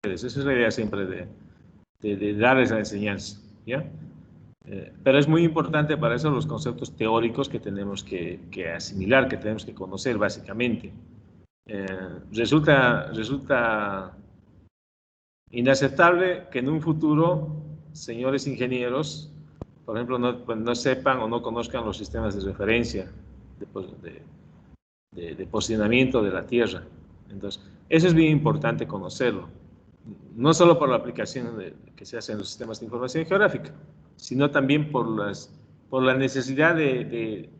Esa es la idea siempre de darles la enseñanza, ¿ya? Pero es muy importante para eso los conceptos teóricos que tenemos que asimilar, que tenemos que conocer básicamente. Resulta inaceptable que en un futuro, señores ingenieros, por ejemplo, no sepan o no conozcan los sistemas de referencia de posicionamiento de la Tierra. Entonces, eso es bien importante conocerlo, no solo por la aplicación que se hace en los sistemas de información geográfica, sino también por la necesidad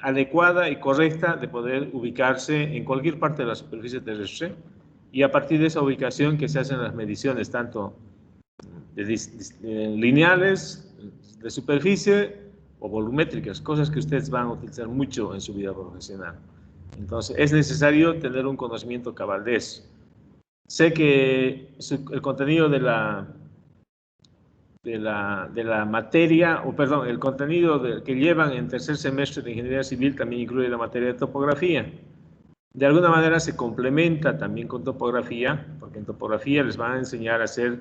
adecuada y correcta de poder ubicarse en cualquier parte de la superficie terrestre, y a partir de esa ubicación que se hacen las mediciones tanto lineales, de superficie o volumétricas, cosas que ustedes van a utilizar mucho en su vida profesional. Entonces, es necesario tener un conocimiento cabal de eso. Sé que el contenido de la materia, o perdón, el contenido que llevan en tercer semestre de Ingeniería Civil también incluye la materia de topografía. De alguna manera se complementa también con topografía, porque en topografía les van a enseñar a hacer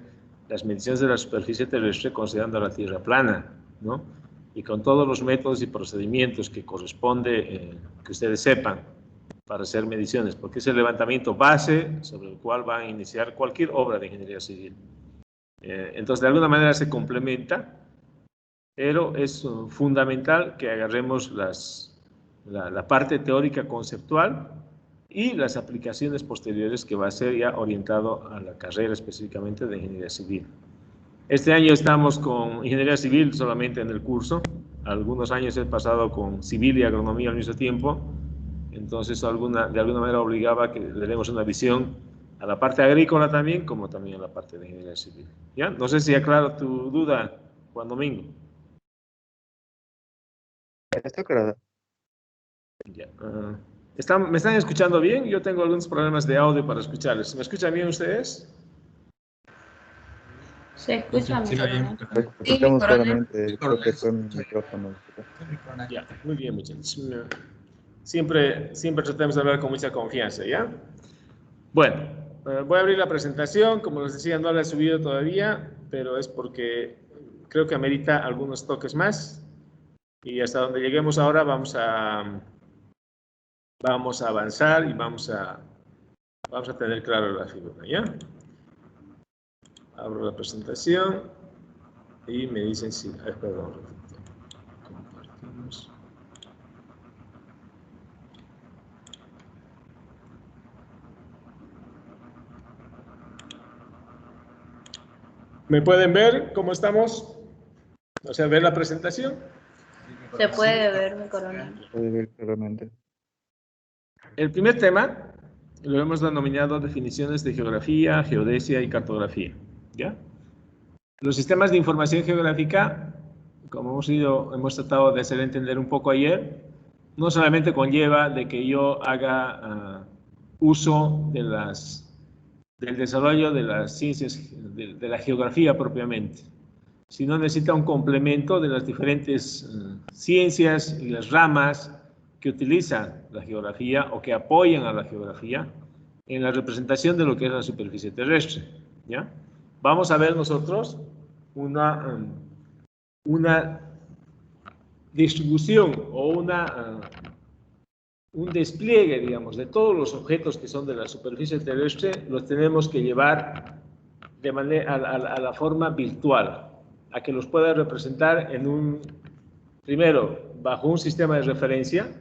las mediciones de la superficie terrestre considerando la Tierra plana, ¿no? Y con todos los métodos y procedimientos que corresponde que ustedes sepan para hacer mediciones, porque es el levantamiento base sobre el cual van a iniciar cualquier obra de ingeniería civil. Entonces, de alguna manera se complementa, pero es fundamental que agarremos la parte teórica conceptual y las aplicaciones posteriores que va a ser ya orientado a la carrera específicamente de ingeniería civil. Este año estamos con ingeniería civil solamente en el curso. Algunos años he pasado con civil y agronomía al mismo tiempo. Entonces, de alguna manera obligaba a que le demos una visión a la parte agrícola también, como también a la parte de ingeniería civil. ¿Ya? No sé si aclaro tu duda, Juan Domingo. Está claro. Ya. ¿Me están escuchando bien? Yo tengo algunos problemas de audio para escucharles. ¿Me escuchan bien ustedes? Se escucha Sí, bien. Escuchamos claramente, creo que son micrófonos. Ya, muy bien, muchachos. Siempre tratemos de hablar con mucha confianza, ¿ya? Bueno, voy a abrir la presentación. Como les decía, no la he subido todavía, pero es porque creo que amerita algunos toques más. Y hasta donde lleguemos ahora vamos a avanzar y vamos a tener claro la figura, ¿ya? Abro la presentación y me dicen si... perdón. Compartimos. ¿Me pueden ver cómo estamos? O sea, ver la presentación. Se puede ver, mi coronel. Puede ver claramente. El primer tema lo hemos denominado definiciones de geografía, geodesia y cartografía, ¿ya? Los sistemas de información geográfica, como hemos tratado de hacer entender un poco ayer, no solamente conlleva de que yo haga uso del desarrollo de las ciencias, de la geografía propiamente, sino necesita un complemento de las diferentes ciencias y las ramas que utilizan la geografía o que apoyan a la geografía en la representación de lo que es la superficie terrestre, ¿ya? Vamos a ver nosotros una distribución o un despliegue, digamos, de todos los objetos que son de la superficie terrestre, los tenemos que llevar de manera a la forma virtual, a que los pueda representar primero, bajo un sistema de referencia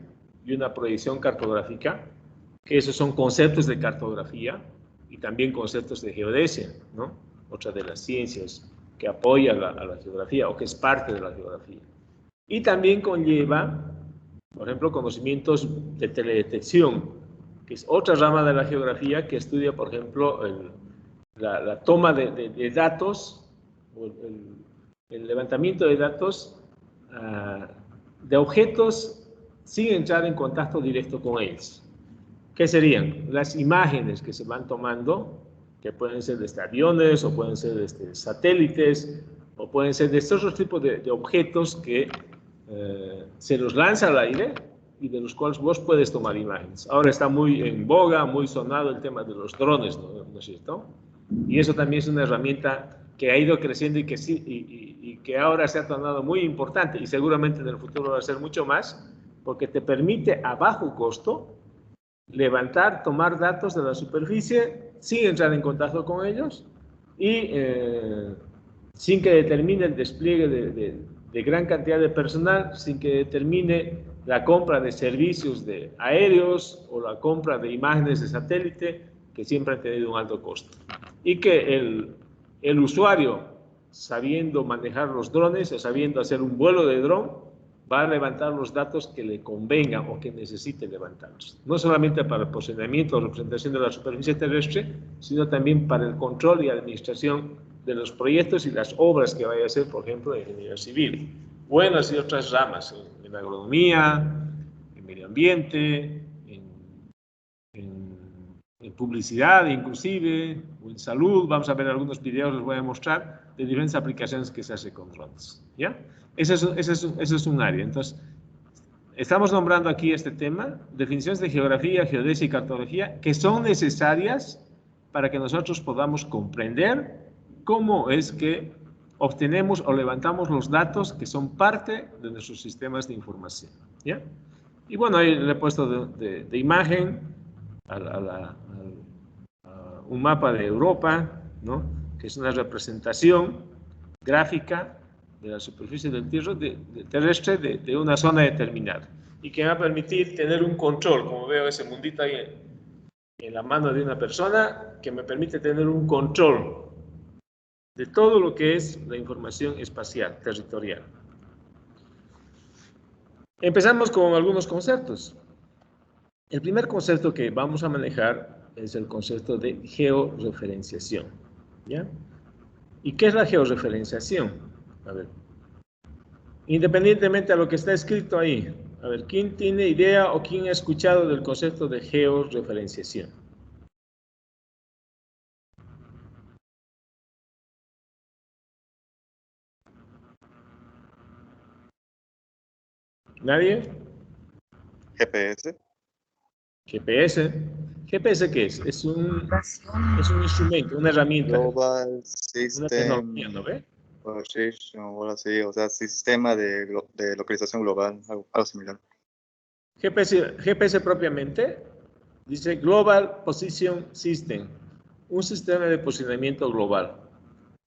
y una proyección cartográfica, que esos son conceptos de cartografía y también conceptos de geodesia, ¿no? Otra de las ciencias que apoya a la geografía o que es parte de la geografía. Y también conlleva, por ejemplo, conocimientos de teledetección, que es otra rama de la geografía que estudia, por ejemplo, la toma de datos, o el levantamiento de datos de objetos sin entrar en contacto directo con ellos. ¿Qué serían? Las imágenes que se van tomando, que pueden ser de aviones, o pueden ser de satélites, o pueden ser de estos otros tipos de objetos que se los lanza al aire y de los cuales vos puedes tomar imágenes. Ahora está muy en boga, muy sonado el tema de los drones, ¿no es cierto? Y eso también es una herramienta que ha ido creciendo y que, sí, y que ahora se ha tornado muy importante y seguramente en el futuro va a ser mucho más, porque te permite a bajo costo levantar, tomar datos de la superficie sin entrar en contacto con ellos y sin que determine el despliegue de gran cantidad de personal, sin que determine la compra de servicios de aéreos o la compra de imágenes de satélite, que siempre han tenido un alto costo. Y que el usuario, sabiendo manejar los drones o sabiendo hacer un vuelo de dron, va a levantar los datos que le convengan o que necesite levantarlos. No solamente para el posicionamiento o representación de la superficie terrestre, sino también para el control y administración de los proyectos y las obras que vaya a hacer, por ejemplo, de ingeniería civil. Buenas y otras ramas, en agronomía, en medio ambiente, en publicidad inclusive, o en salud. Vamos a ver algunos videos, les voy a mostrar, de diferentes aplicaciones que se hace con drones, ¿ya? Ese es un área. Entonces, estamos nombrando aquí este tema, definiciones de geografía, geodesia y cartografía, que son necesarias para que nosotros podamos comprender cómo es que obtenemos o levantamos los datos que son parte de nuestros sistemas de información, ¿ya? Y bueno, ahí le he puesto de imagen a un mapa de Europa, ¿no? Que es una representación gráfica de la superficie del terrestre de una zona determinada y que va a permitir tener un control, como veo ese mundito ahí en la mano de una persona, que me permite tener un control de todo lo que es la información espacial, territorial. Empezamos con algunos conceptos. El primer concepto que vamos a manejar es el concepto de georreferenciación, ¿ya? ¿Y qué es la georreferenciación? A ver, independientemente de lo que está escrito ahí, a ver, ¿quién tiene idea o quién ha escuchado del concepto de georreferenciación? ¿Nadie? GPS. GPS. ¿GPS qué es? Es un instrumento, una herramienta, Global una System tecnología, ¿no ve? Position, o algo así, o sea, sistema de localización global, algo similar. GPS propiamente dice Global Position System, un sistema de posicionamiento global,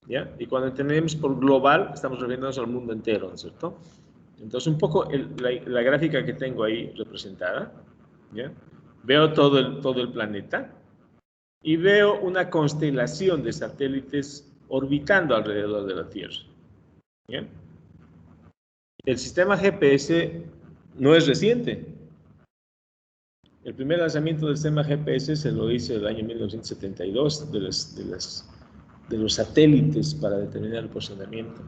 ¿ya? Y cuando entendemos por global, estamos refiriéndonos al mundo entero, ¿no es cierto? Entonces, un poco la gráfica que tengo ahí representada, ¿ya? Veo todo el planeta y veo una constelación de satélites orbitando alrededor de la Tierra, ¿ya? El sistema GPS no es reciente. El primer lanzamiento del sistema GPS se lo hizo el año 1972 de los satélites para determinar el posicionamiento.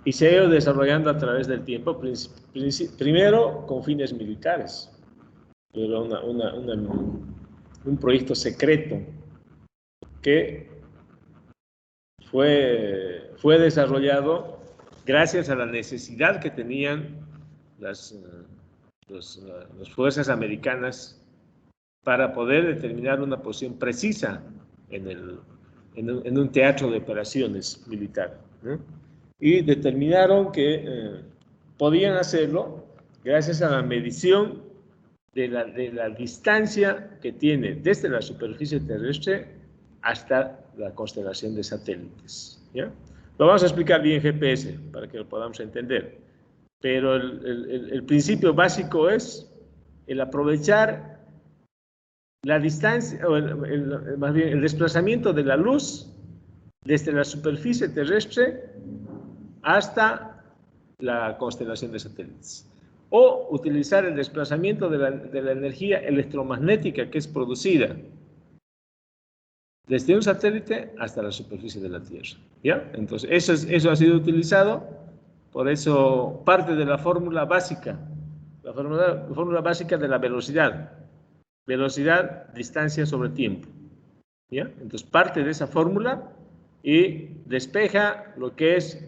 Y se ha ido desarrollando a través del tiempo, primero con fines militares. Era un proyecto secreto que fue desarrollado gracias a la necesidad que tenían las fuerzas americanas para poder determinar una posición precisa en un teatro de operaciones militar, ¿no? Y determinaron que podían hacerlo gracias a la medición de la distancia que tiene desde la superficie terrestre hasta la constelación de satélites, ¿ya? Lo vamos a explicar bien GPS para que lo podamos entender. Pero el principio básico es el aprovechar la distancia, o más bien el desplazamiento de la luz desde la superficie terrestre hasta la constelación de satélites. O utilizar el desplazamiento de la energía electromagnética que es producida desde un satélite hasta la superficie de la Tierra, ¿ya? Entonces, eso ha sido utilizado. Por eso, parte de la fórmula básica, la fórmula básica de la velocidad. Velocidad, distancia sobre tiempo, ¿ya? Entonces, parte de esa fórmula y despeja lo que es,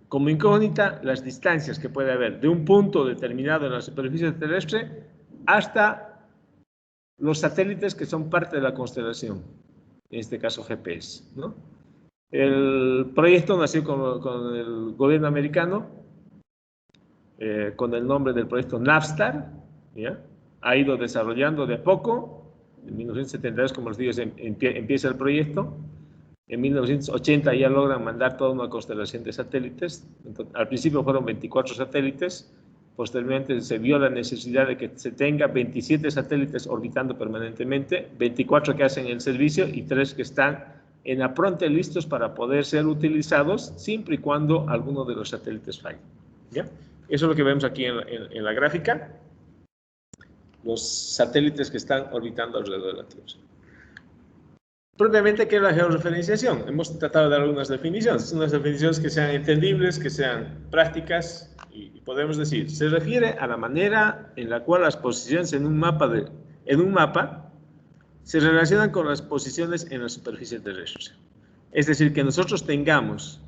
como incógnita, las distancias que puede haber de un punto determinado en la superficie terrestre hasta los satélites que son parte de la constelación. en este caso GPS, ¿no? El proyecto nació con el gobierno americano, con el nombre del proyecto Navstar, ¿ya? Ha ido desarrollando de a poco. En 1972, como les digo, empieza el proyecto. En 1980 ya logran mandar toda una constelación de satélites. Entonces, al principio fueron 24 satélites. Posteriormente se vio la necesidad de que se tenga 27 satélites orbitando permanentemente, 24 que hacen el servicio y 3 que están en apronte listos para poder ser utilizados siempre y cuando alguno de los satélites falle, ¿ya? Eso es lo que vemos aquí en la gráfica. Los satélites que están orbitando alrededor de la Tierra. Propiamente, ¿qué es la georreferenciación? Hemos tratado de dar algunas definiciones, unas definiciones que sean entendibles, que sean prácticas, y podemos decir, se refiere a la manera en la cual las posiciones en un mapa se relacionan con las posiciones en la superficie terrestre. Es decir, que nosotros tengamos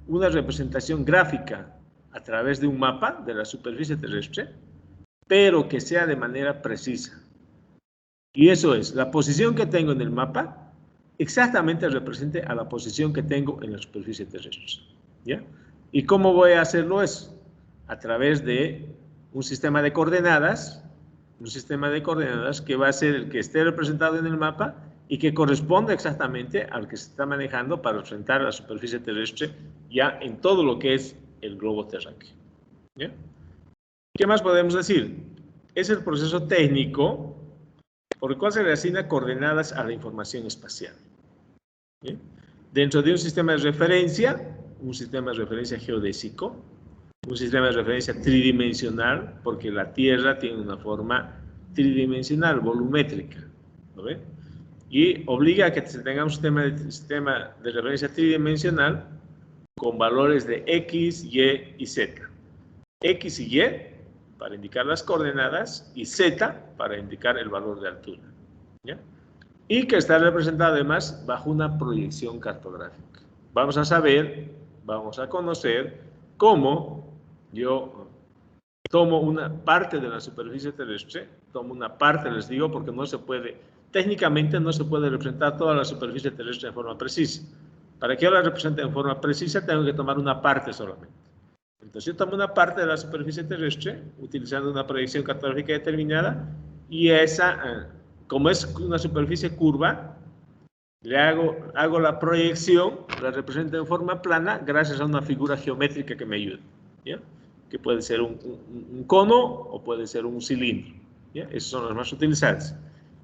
una representación gráfica a través de un mapa de la superficie terrestre, pero que sea de manera precisa. Y eso es, la posición que tengo en el mapa exactamente represente a la posición que tengo en la superficie terrestre, ¿ya? ¿Y cómo voy a hacerlo eso? A través de un sistema de coordenadas que va a ser el que esté representado en el mapa y que corresponde exactamente al que se está manejando para enfrentar la superficie terrestre ya en todo lo que es el globo terráqueo, ¿ya? ¿Qué más podemos decir? Es el proceso técnico por el cual se le asigna coordenadas a la información espacial, ¿bien? Dentro de un sistema de referencia geodésico, un sistema de referencia tridimensional, porque la Tierra tiene una forma tridimensional, volumétrica, ¿lo ven? Y obliga a que se tenga un sistema de referencia tridimensional con valores de X, Y y Z. X y Y para indicar las coordenadas y Z para indicar el valor de altura, ¿ya? Y que está representado además bajo una proyección cartográfica. Vamos a conocer cómo yo tomo una parte de la superficie terrestre, tomo una parte, les digo, porque técnicamente no se puede representar toda la superficie terrestre en forma precisa. Para que yo la represente en forma precisa, tengo que tomar una parte solamente. Entonces yo tomo una parte de la superficie terrestre utilizando una proyección cartográfica determinada y esa, como es una superficie curva, le hago la proyección, la represento en forma plana gracias a una figura geométrica que me ayuda, ¿ya? Que puede ser un cono o puede ser un cilindro, ¿ya? Esos son los más utilizados.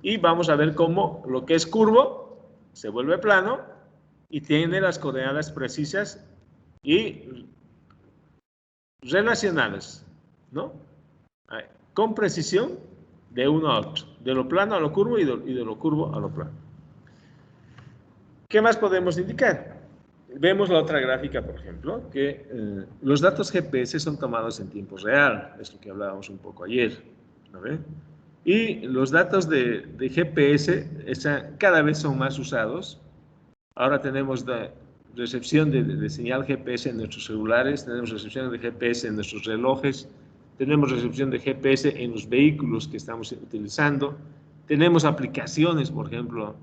Y vamos a ver cómo lo que es curvo se vuelve plano y tiene las coordenadas precisas y relacionadas, ¿no? Con precisión de uno a otro, de lo plano a lo curvo y de lo curvo a lo plano. ¿Qué más podemos indicar? Vemos la otra gráfica, por ejemplo, que los datos GPS son tomados en tiempo real, es lo que hablábamos un poco ayer, ¿no ve? Y los datos de GPS cada vez son más usados. Ahora tenemos recepción de señal GPS en nuestros celulares, tenemos recepción de GPS en nuestros relojes, tenemos recepción de GPS en los vehículos que estamos utilizando, tenemos aplicaciones, por ejemplo,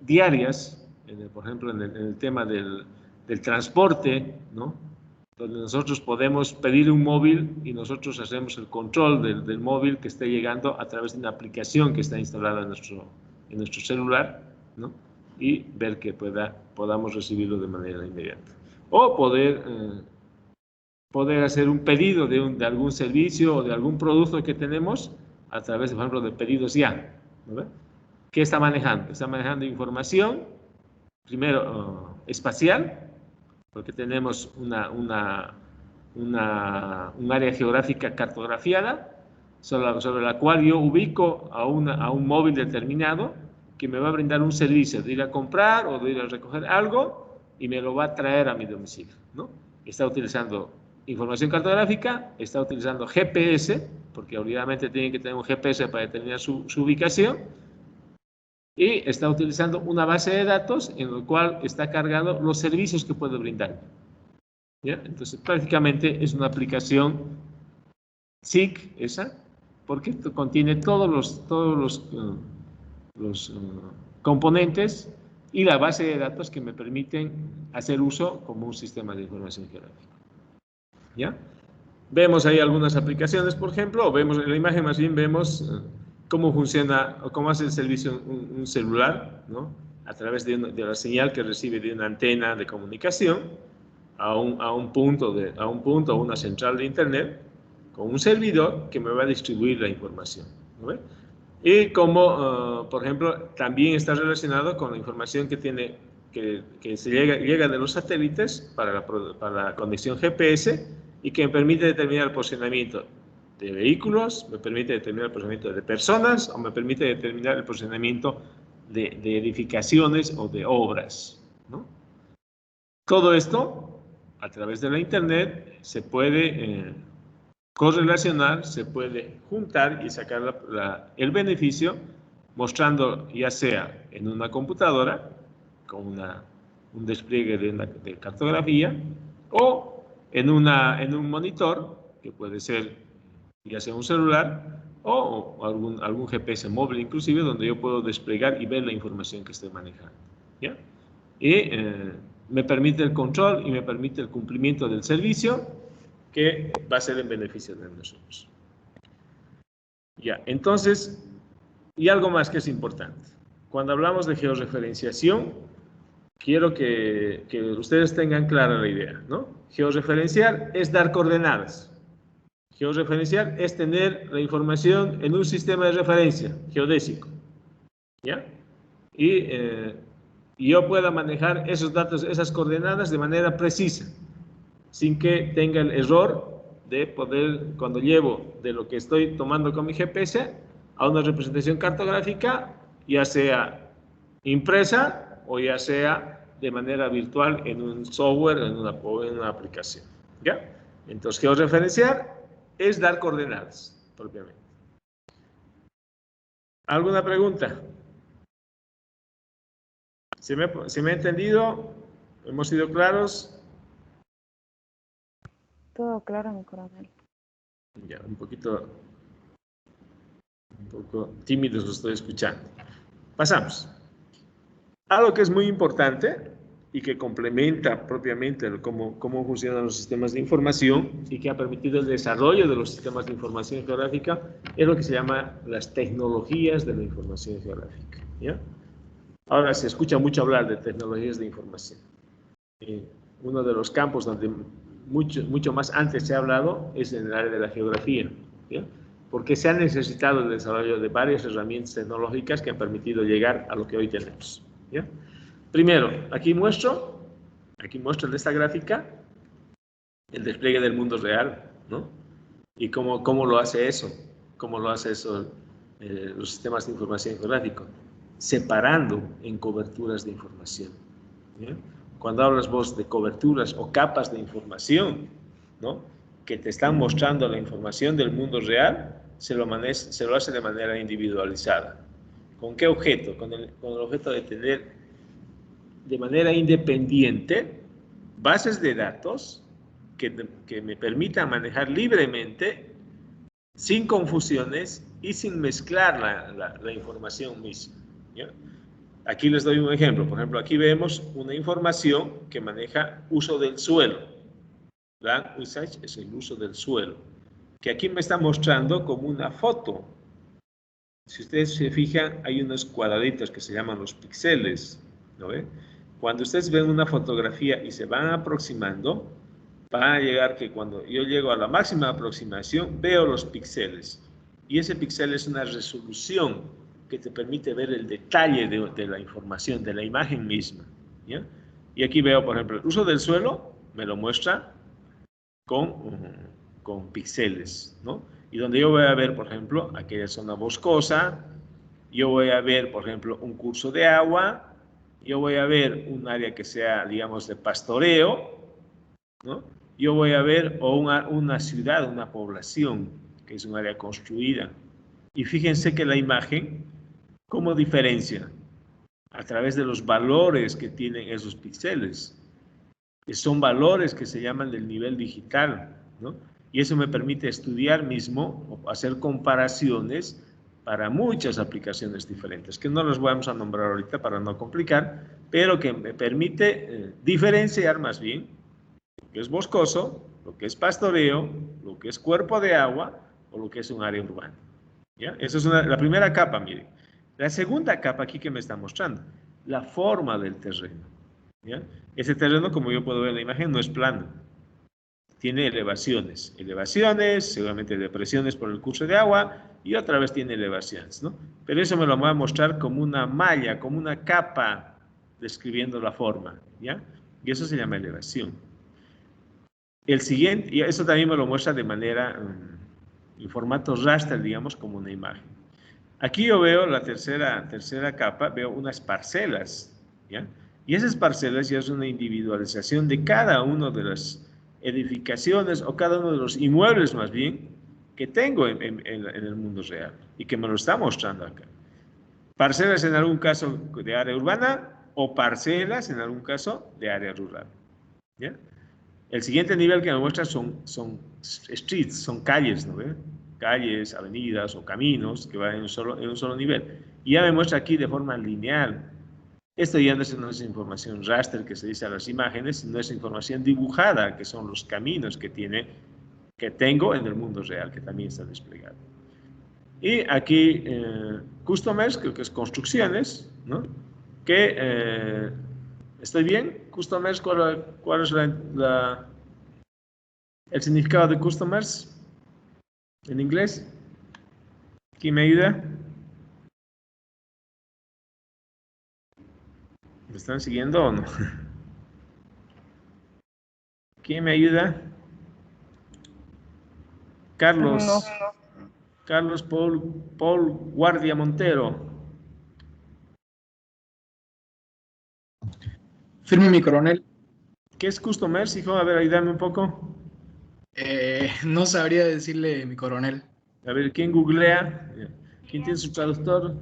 diarias, por ejemplo, en el tema del transporte, ¿no? Donde nosotros podemos pedir un móvil y nosotros hacemos el control del móvil que esté llegando a través de una aplicación que está instalada en nuestro celular, ¿no? Y ver que podamos recibirlo de manera inmediata. O poder hacer un pedido de algún servicio o de algún producto que tenemos a través, por ejemplo, de pedidos ya, ¿no? ¿Qué está manejando? Está manejando información, primero espacial, porque tenemos un área geográfica cartografiada sobre la cual yo ubico a un móvil determinado que me va a brindar un servicio de ir a comprar o de ir a recoger algo y me lo va a traer a mi domicilio, ¿no? Está utilizando información cartográfica, está utilizando GPS, porque obviamente tienen que tener un GPS para determinar su ubicación, y está utilizando una base de datos en la cual está cargado los servicios que puede brindar, ¿ya? Entonces prácticamente es una aplicación SIG esa, porque contiene todos los componentes y la base de datos que me permiten hacer uso como un sistema de información geográfica. ¿Ya? Vemos ahí algunas aplicaciones, por ejemplo, o vemos en la imagen más bien vemos cómo funciona o cómo hace el servicio un celular, ¿no? A través de la señal que recibe de una antena de comunicación a un punto, a una central de internet con un servidor que me va a distribuir la información, ¿no? Y como, por ejemplo, también está relacionado con la información que tiene, que se llega de los satélites para la conexión GPS y que me permite determinar el posicionamiento de vehículos, me permite determinar el posicionamiento de personas o me permite determinar el posicionamiento de edificaciones o de obras, ¿no? Todo esto, a través de la Internet, se puede correlacionar, se puede juntar y sacar el beneficio mostrando ya sea en una computadora con un despliegue de cartografía o en un monitor que puede ser ya sea un celular o algún GPS móvil inclusive donde yo puedo desplegar y ver la información que estoy manejando, ¿ya? Y me permite el control y me permite el cumplimiento del servicio que va a ser en beneficio de nosotros. Ya, entonces, y algo más que es importante. Cuando hablamos de georreferenciación, quiero que ustedes tengan clara la idea, ¿no? Georreferenciar es dar coordenadas. Georreferenciar es tener la información en un sistema de referencia geodésico, ¿ya? Y yo pueda manejar esos datos, esas coordenadas de manera precisa, sin que tenga el error de poder, cuando llevo de lo que estoy tomando con mi GPS a una representación cartográfica, ya sea impresa o ya sea de manera virtual en un software o en una aplicación, ¿ya? Entonces, georreferenciar es dar coordenadas, propiamente. ¿Alguna pregunta? ¿Se me ha entendido? ¿Hemos sido claros? Todo claro, mi coronel. Ya, un poco tímidos lo estoy escuchando. Pasamos. Algo que es muy importante y que complementa propiamente cómo funcionan los sistemas de información y que ha permitido el desarrollo de los sistemas de información geográfica es lo que se llama las tecnologías de la información geográfica, ¿ya? Ahora se escucha mucho hablar de tecnologías de información. Uno de los campos donde mucho más antes se ha hablado es en el área de la geografía, ¿ya? Porque se ha necesitado el desarrollo de varias herramientas tecnológicas que han permitido llegar a lo que hoy tenemos, ¿ya? Primero, aquí muestro en esta gráfica el despliegue del mundo real, ¿no? Y cómo lo hace eso, los sistemas de información geográfica, separando en coberturas de información, ¿ya? Cuando hablas vos de coberturas o capas de información, ¿no?, que te están mostrando la información del mundo real, se lo hace de manera individualizada. ¿Con qué objeto? Con el objeto de tener de manera independiente bases de datos que me permitan manejar libremente, sin confusiones y sin mezclar la información misma, ¿ya? Aquí les doy un ejemplo. Por ejemplo, aquí vemos una información que maneja uso del suelo. Land usage es el uso del suelo, que aquí me está mostrando como una foto. Si ustedes se fijan, hay unos cuadraditos que se llaman los píxeles, ¿no ve? Cuando ustedes ven una fotografía y se van aproximando, van a llegar que cuando yo llego a la máxima aproximación, veo los píxeles. Y ese píxel es una resolución que te permite ver el detalle de la información, de la imagen misma, ¿ya? Y aquí veo, por ejemplo, el uso del suelo, me lo muestra con píxeles, ¿no? Y donde yo voy a ver, por ejemplo, aquella zona boscosa, yo voy a ver, por ejemplo, un curso de agua, yo voy a ver un área que sea, digamos, de pastoreo, ¿no? Yo voy a ver una ciudad, una población, que es un área construida. Y fíjense que la imagen, ¿cómo diferencia? A través de los valores que tienen esos píxeles. Que son valores que se llaman del nivel digital, ¿no? Y eso me permite estudiar mismo, o hacer comparaciones para muchas aplicaciones diferentes, que no las vamos a nombrar ahorita para no complicar, pero que me permite diferenciar más bien lo que es boscoso, lo que es pastoreo, lo que es cuerpo de agua o lo que es un área urbana. ¿Ya? Esa es la primera capa, miren. La segunda capa aquí que me está mostrando, la forma del terreno. ¿Ya? Ese terreno, como yo puedo ver en la imagen, no es plano. Tiene elevaciones, seguramente depresiones por el curso de agua y otra vez tiene elevaciones, ¿no? Pero eso me lo va a mostrar como una malla, como una capa describiendo la forma, ¿ya? Y eso se llama elevación. El siguiente, y eso también me lo muestra de manera, en formato raster, digamos, como una imagen. Aquí yo veo la tercera capa, veo unas parcelas, ¿ya? Y esas parcelas ya es una individualización de cada una de las edificaciones o cada uno de los inmuebles más bien que tengo en el mundo real y que me lo está mostrando acá. Parcelas en algún caso de área urbana o parcelas en algún caso de área rural, ¿ya? El siguiente nivel que me muestra son streets, son calles, ¿no ve? Calles, avenidas o caminos que van en un solo nivel. Y ya me muestra aquí de forma lineal. Esto ya no es información raster que se dice a las imágenes, sino es información dibujada, que son los caminos que tengo en el mundo real, que también está desplegado. Y aquí, customers, creo que es construcciones, ¿no? Que, ¿estoy bien? Customers, ¿cuál es el significado de customers en inglés? ¿Quién me ayuda? ¿Me están siguiendo o no? ¿Quién me ayuda? Carlos. No. Carlos Paul Guardia Montero. Firme mi coronel. ¿Qué es customers, hijo? A ver, ayúdame un poco. No sabría decirle mi coronel. A ver, ¿quién googlea? ¿Quién tiene su traductor?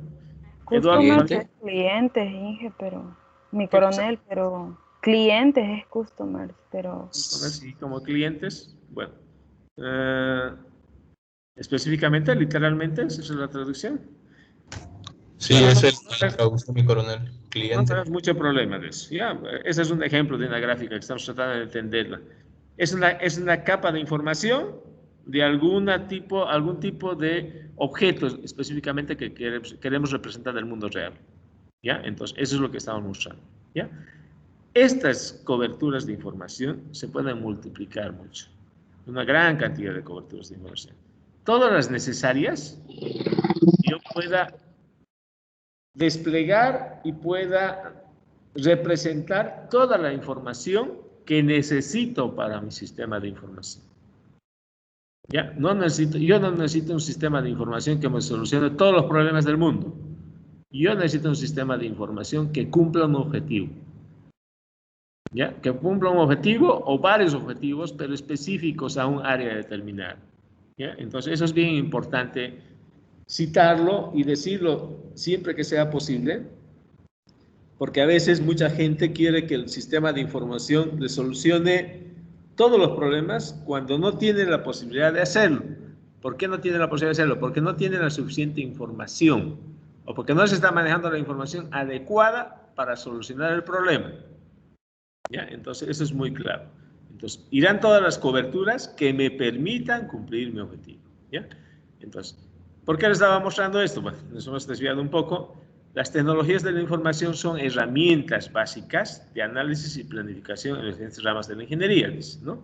Customers Eduardo. es clientes, Inge, pero mi ¿Qué cosa? coronel, pero clientes es customers, pero Sí, como clientes. Bueno. Específicamente, literalmente, esa es la traducción. Sí, Bueno, es la traducción, mi coronel. no Cliente. tenemos mucho problema de eso. ¿Ya? Ese es un ejemplo de una gráfica que estamos tratando de entenderla. Es una capa de información de algún tipo de objetos específicamente que queremos representar del mundo real. ¿Ya? Entonces, eso es lo que estamos mostrando. ¿Ya? Estas coberturas de información se pueden multiplicar mucho. Una gran cantidad de coberturas de información. Todas las necesarias que yo pueda desplegar y pueda representar toda la información que necesito para mi sistema de información. ¿Ya? Yo no necesito un sistema de información que me solucione todos los problemas del mundo. Yo necesito un sistema de información que cumpla un objetivo. ¿Ya? Que cumpla un objetivo o varios objetivos, pero específicos a un área determinada. ¿Ya? Entonces, eso es bien importante citarlo y decirlo siempre que sea posible, porque a veces mucha gente quiere que el sistema de información le solucione todos los problemas cuando no tiene la posibilidad de hacerlo. ¿Por qué no tiene la posibilidad de hacerlo? Porque no tiene la suficiente información o porque no se está manejando la información adecuada para solucionar el problema. ¿Ya? Entonces, eso es muy claro. Entonces, irán todas las coberturas que me permitan cumplir mi objetivo. ¿Ya? Entonces, ¿por qué les estaba mostrando esto? Bueno, nos hemos desviado un poco. Las tecnologías de la información son herramientas básicas de análisis y planificación en las diferentes ramas de la ingeniería, ¿no?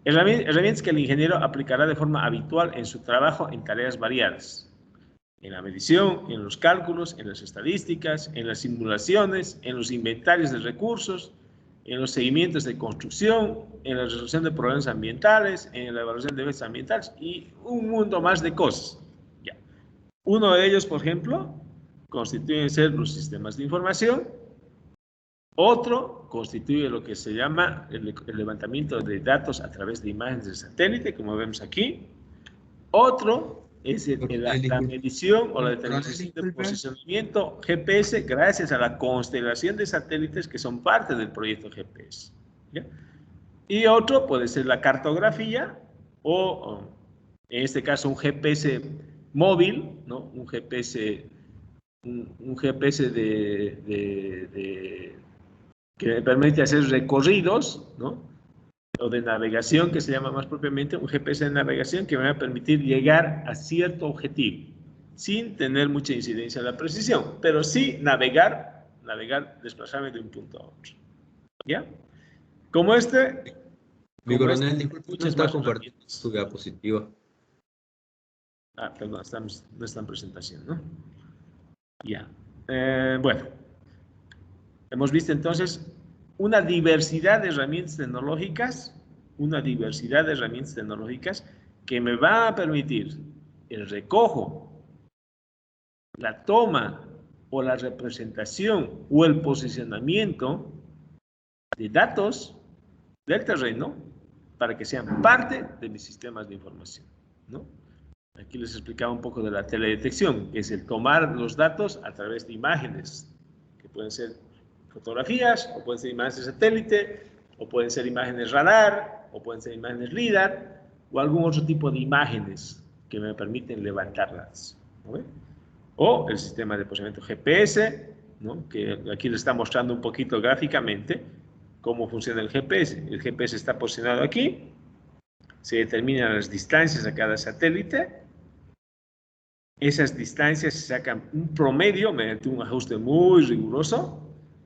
Herramientas que el ingeniero aplicará de forma habitual en su trabajo en tareas variadas. En la medición, en los cálculos, en las estadísticas, en las simulaciones, en los inventarios de recursos, en los seguimientos de construcción, en la resolución de problemas ambientales, en la evaluación de eventos ambientales y un mundo más de cosas. Ya. Uno de ellos, por ejemplo, constituyen ser los sistemas de información. Otro constituye lo que se llama el levantamiento de datos a través de imágenes de satélite, como vemos aquí. Otro es la medición o la determinación de posicionamiento GPS gracias a la constelación de satélites que son parte del proyecto GPS. ¿Ya? Y otro puede ser la cartografía o en este caso un GPS móvil, ¿no? Un GPS, un GPS que me permite hacer recorridos, ¿no? O de navegación, que se llama más propiamente un GPS de navegación, que me va a permitir llegar a cierto objetivo, sin tener mucha incidencia en la precisión, pero sí navegar, desplazarme de un punto a otro. ¿Ya? Como Mi coronel, disculpe, no muchas está más compartiendo herramientas. su diapositiva. Ah, perdón, no está en presentación, ¿no? Ya. Bueno, hemos visto entonces una diversidad de herramientas tecnológicas, que me va a permitir el recojo, la toma o la representación o el posicionamiento de datos del terreno para que sean parte de mis sistemas de información, ¿no? Aquí les explicaba un poco de la teledetección, que es el tomar los datos a través de imágenes, que pueden ser fotografías, o pueden ser imágenes de satélite, o pueden ser imágenes radar, o pueden ser imágenes LIDAR, o algún otro tipo de imágenes que me permiten levantarlas, ¿no? O el sistema de posicionamiento GPS, ¿no? Que aquí les está mostrando un poquito gráficamente cómo funciona el GPS. El GPS está posicionado aquí, se determinan las distancias a cada satélite. Esas distancias se sacan un promedio mediante un ajuste muy riguroso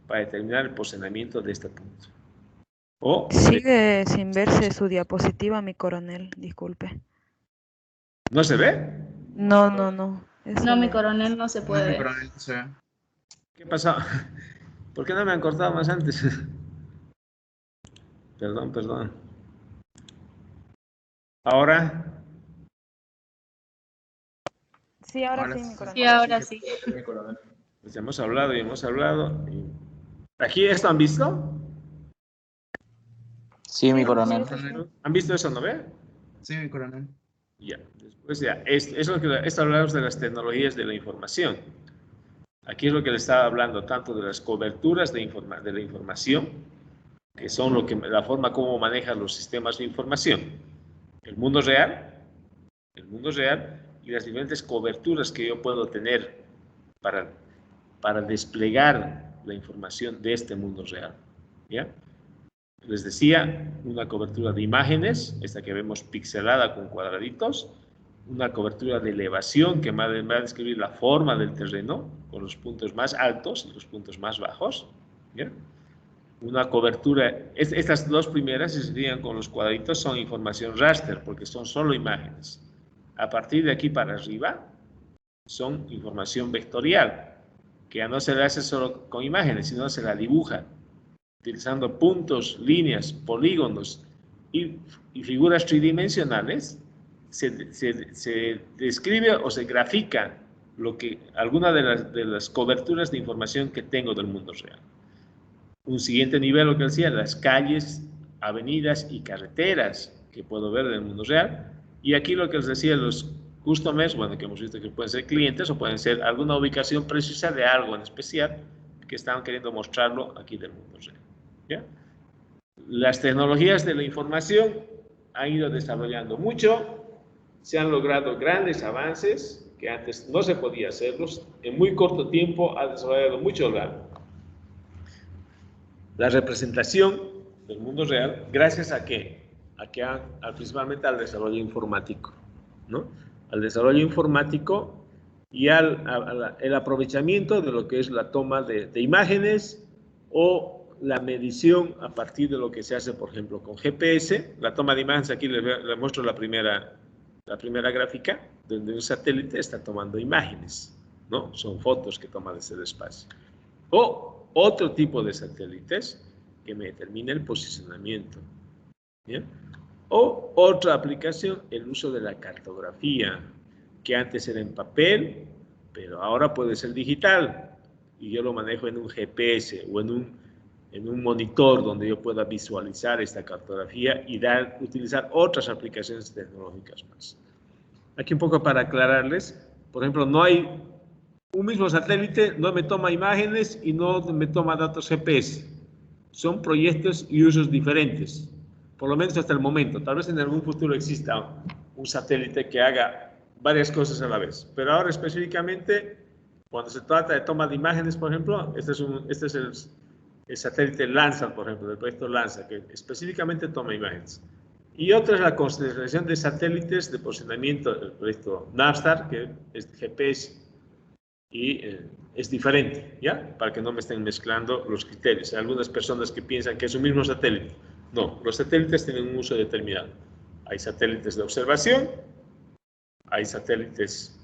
para determinar el posicionamiento de este punto. Sigue sin verse su diapositiva, mi coronel, disculpe. ¿No se ve? No. Eso No, mi no. coronel no se No, puede mi ver. coronel, no se ve. ¿Qué pasó? ¿Por qué no me han cortado más antes? Perdón. Ahora, Sí, ahora sí, mi Sí, coronel. ahora sí. Mi coronel. pues hemos hablado. ¿Aquí esto han visto? Sí, mi Sí, coronel. sí. ¿Han visto eso, no ve? Sí, mi coronel. Ya, después ya, esto hablamos de las tecnologías de la información. Aquí es lo que le estaba hablando, tanto de las coberturas de la información, que son la forma como manejan los sistemas de información. El mundo real y las diferentes coberturas que yo puedo tener para desplegar la información de este mundo real. ¿Ya? Les decía, una cobertura de imágenes, esta que vemos pixelada con cuadraditos, una cobertura de elevación que va a describir la forma del terreno, con los puntos más altos y los puntos más bajos. ¿Ya? Una cobertura, estas dos primeras, si se fijan con los cuadritos, son información raster, porque son solo imágenes. A partir de aquí para arriba, son información vectorial, que ya no se le hace solo con imágenes, sino se la dibuja, utilizando puntos, líneas, polígonos y figuras tridimensionales. Se describe o se grafica alguna de las coberturas de información que tengo del mundo real. Un siguiente nivel, lo que decía, las calles, avenidas y carreteras que puedo ver del mundo real. Y aquí lo que les decía, los customers, bueno, que hemos visto que pueden ser clientes o pueden ser alguna ubicación precisa de algo en especial que están queriendo mostrarlo aquí del mundo real. ¿Ya? Las tecnologías de la información han ido desarrollando mucho, se han logrado grandes avances que antes no se podía hacerlos, en muy corto tiempo ha desarrollado mucho la representación del mundo real, gracias a qué? Principalmente al desarrollo informático, ¿no? Al desarrollo informático y el aprovechamiento de lo que es la toma de imágenes o la medición a partir de lo que se hace, por ejemplo, con GPS. La toma de imágenes, aquí les muestro la primera gráfica, donde un satélite está tomando imágenes, ¿no? Son fotos que toma desde el espacio. O otro tipo de satélites que me determina el posicionamiento. ¿Bien? O otra aplicación, el uso de la cartografía, que antes era en papel, pero ahora puede ser digital, y yo lo manejo en un GPS o en un monitor donde yo pueda visualizar esta cartografía y utilizar otras aplicaciones tecnológicas más. Aquí un poco para aclararles, por ejemplo, no hay un mismo satélite, no me toma imágenes y no me toma datos GPS. Son proyectos y usos diferentes, por lo menos hasta el momento. Tal vez en algún futuro exista un satélite que haga varias cosas a la vez. Pero ahora específicamente, cuando se trata de toma de imágenes, por ejemplo, este es el satélite Landsat, por ejemplo, del proyecto Landsat, que específicamente toma imágenes. Y otra es la constelación de satélites de posicionamiento del proyecto Navstar, que es GPS, y es diferente, ¿ya? Para que no me estén mezclando los criterios. Hay algunas personas que piensan que es un mismo satélite. No, los satélites tienen un uso determinado. Hay satélites de observación, hay satélites,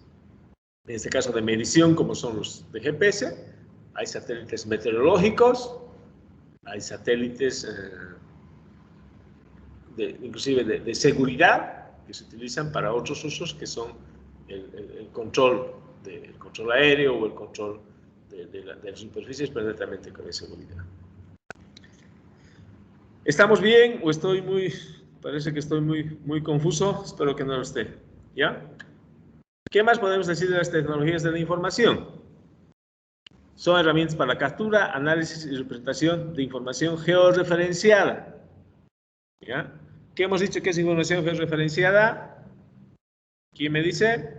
en este caso de medición, como son los de GPS, hay satélites meteorológicos, hay satélites inclusive de seguridad, que se utilizan para otros usos, que son el control aéreo o el control de las superficies, pero netamente con seguridad. ¿Estamos bien o estoy parece que estoy muy confuso? Espero que no lo esté, ¿ya? ¿Qué más podemos decir de las tecnologías de la información? Son herramientas para la captura, análisis y representación de información georreferenciada, ¿ya? ¿Qué hemos dicho que es información georreferenciada? ¿Quién me dice?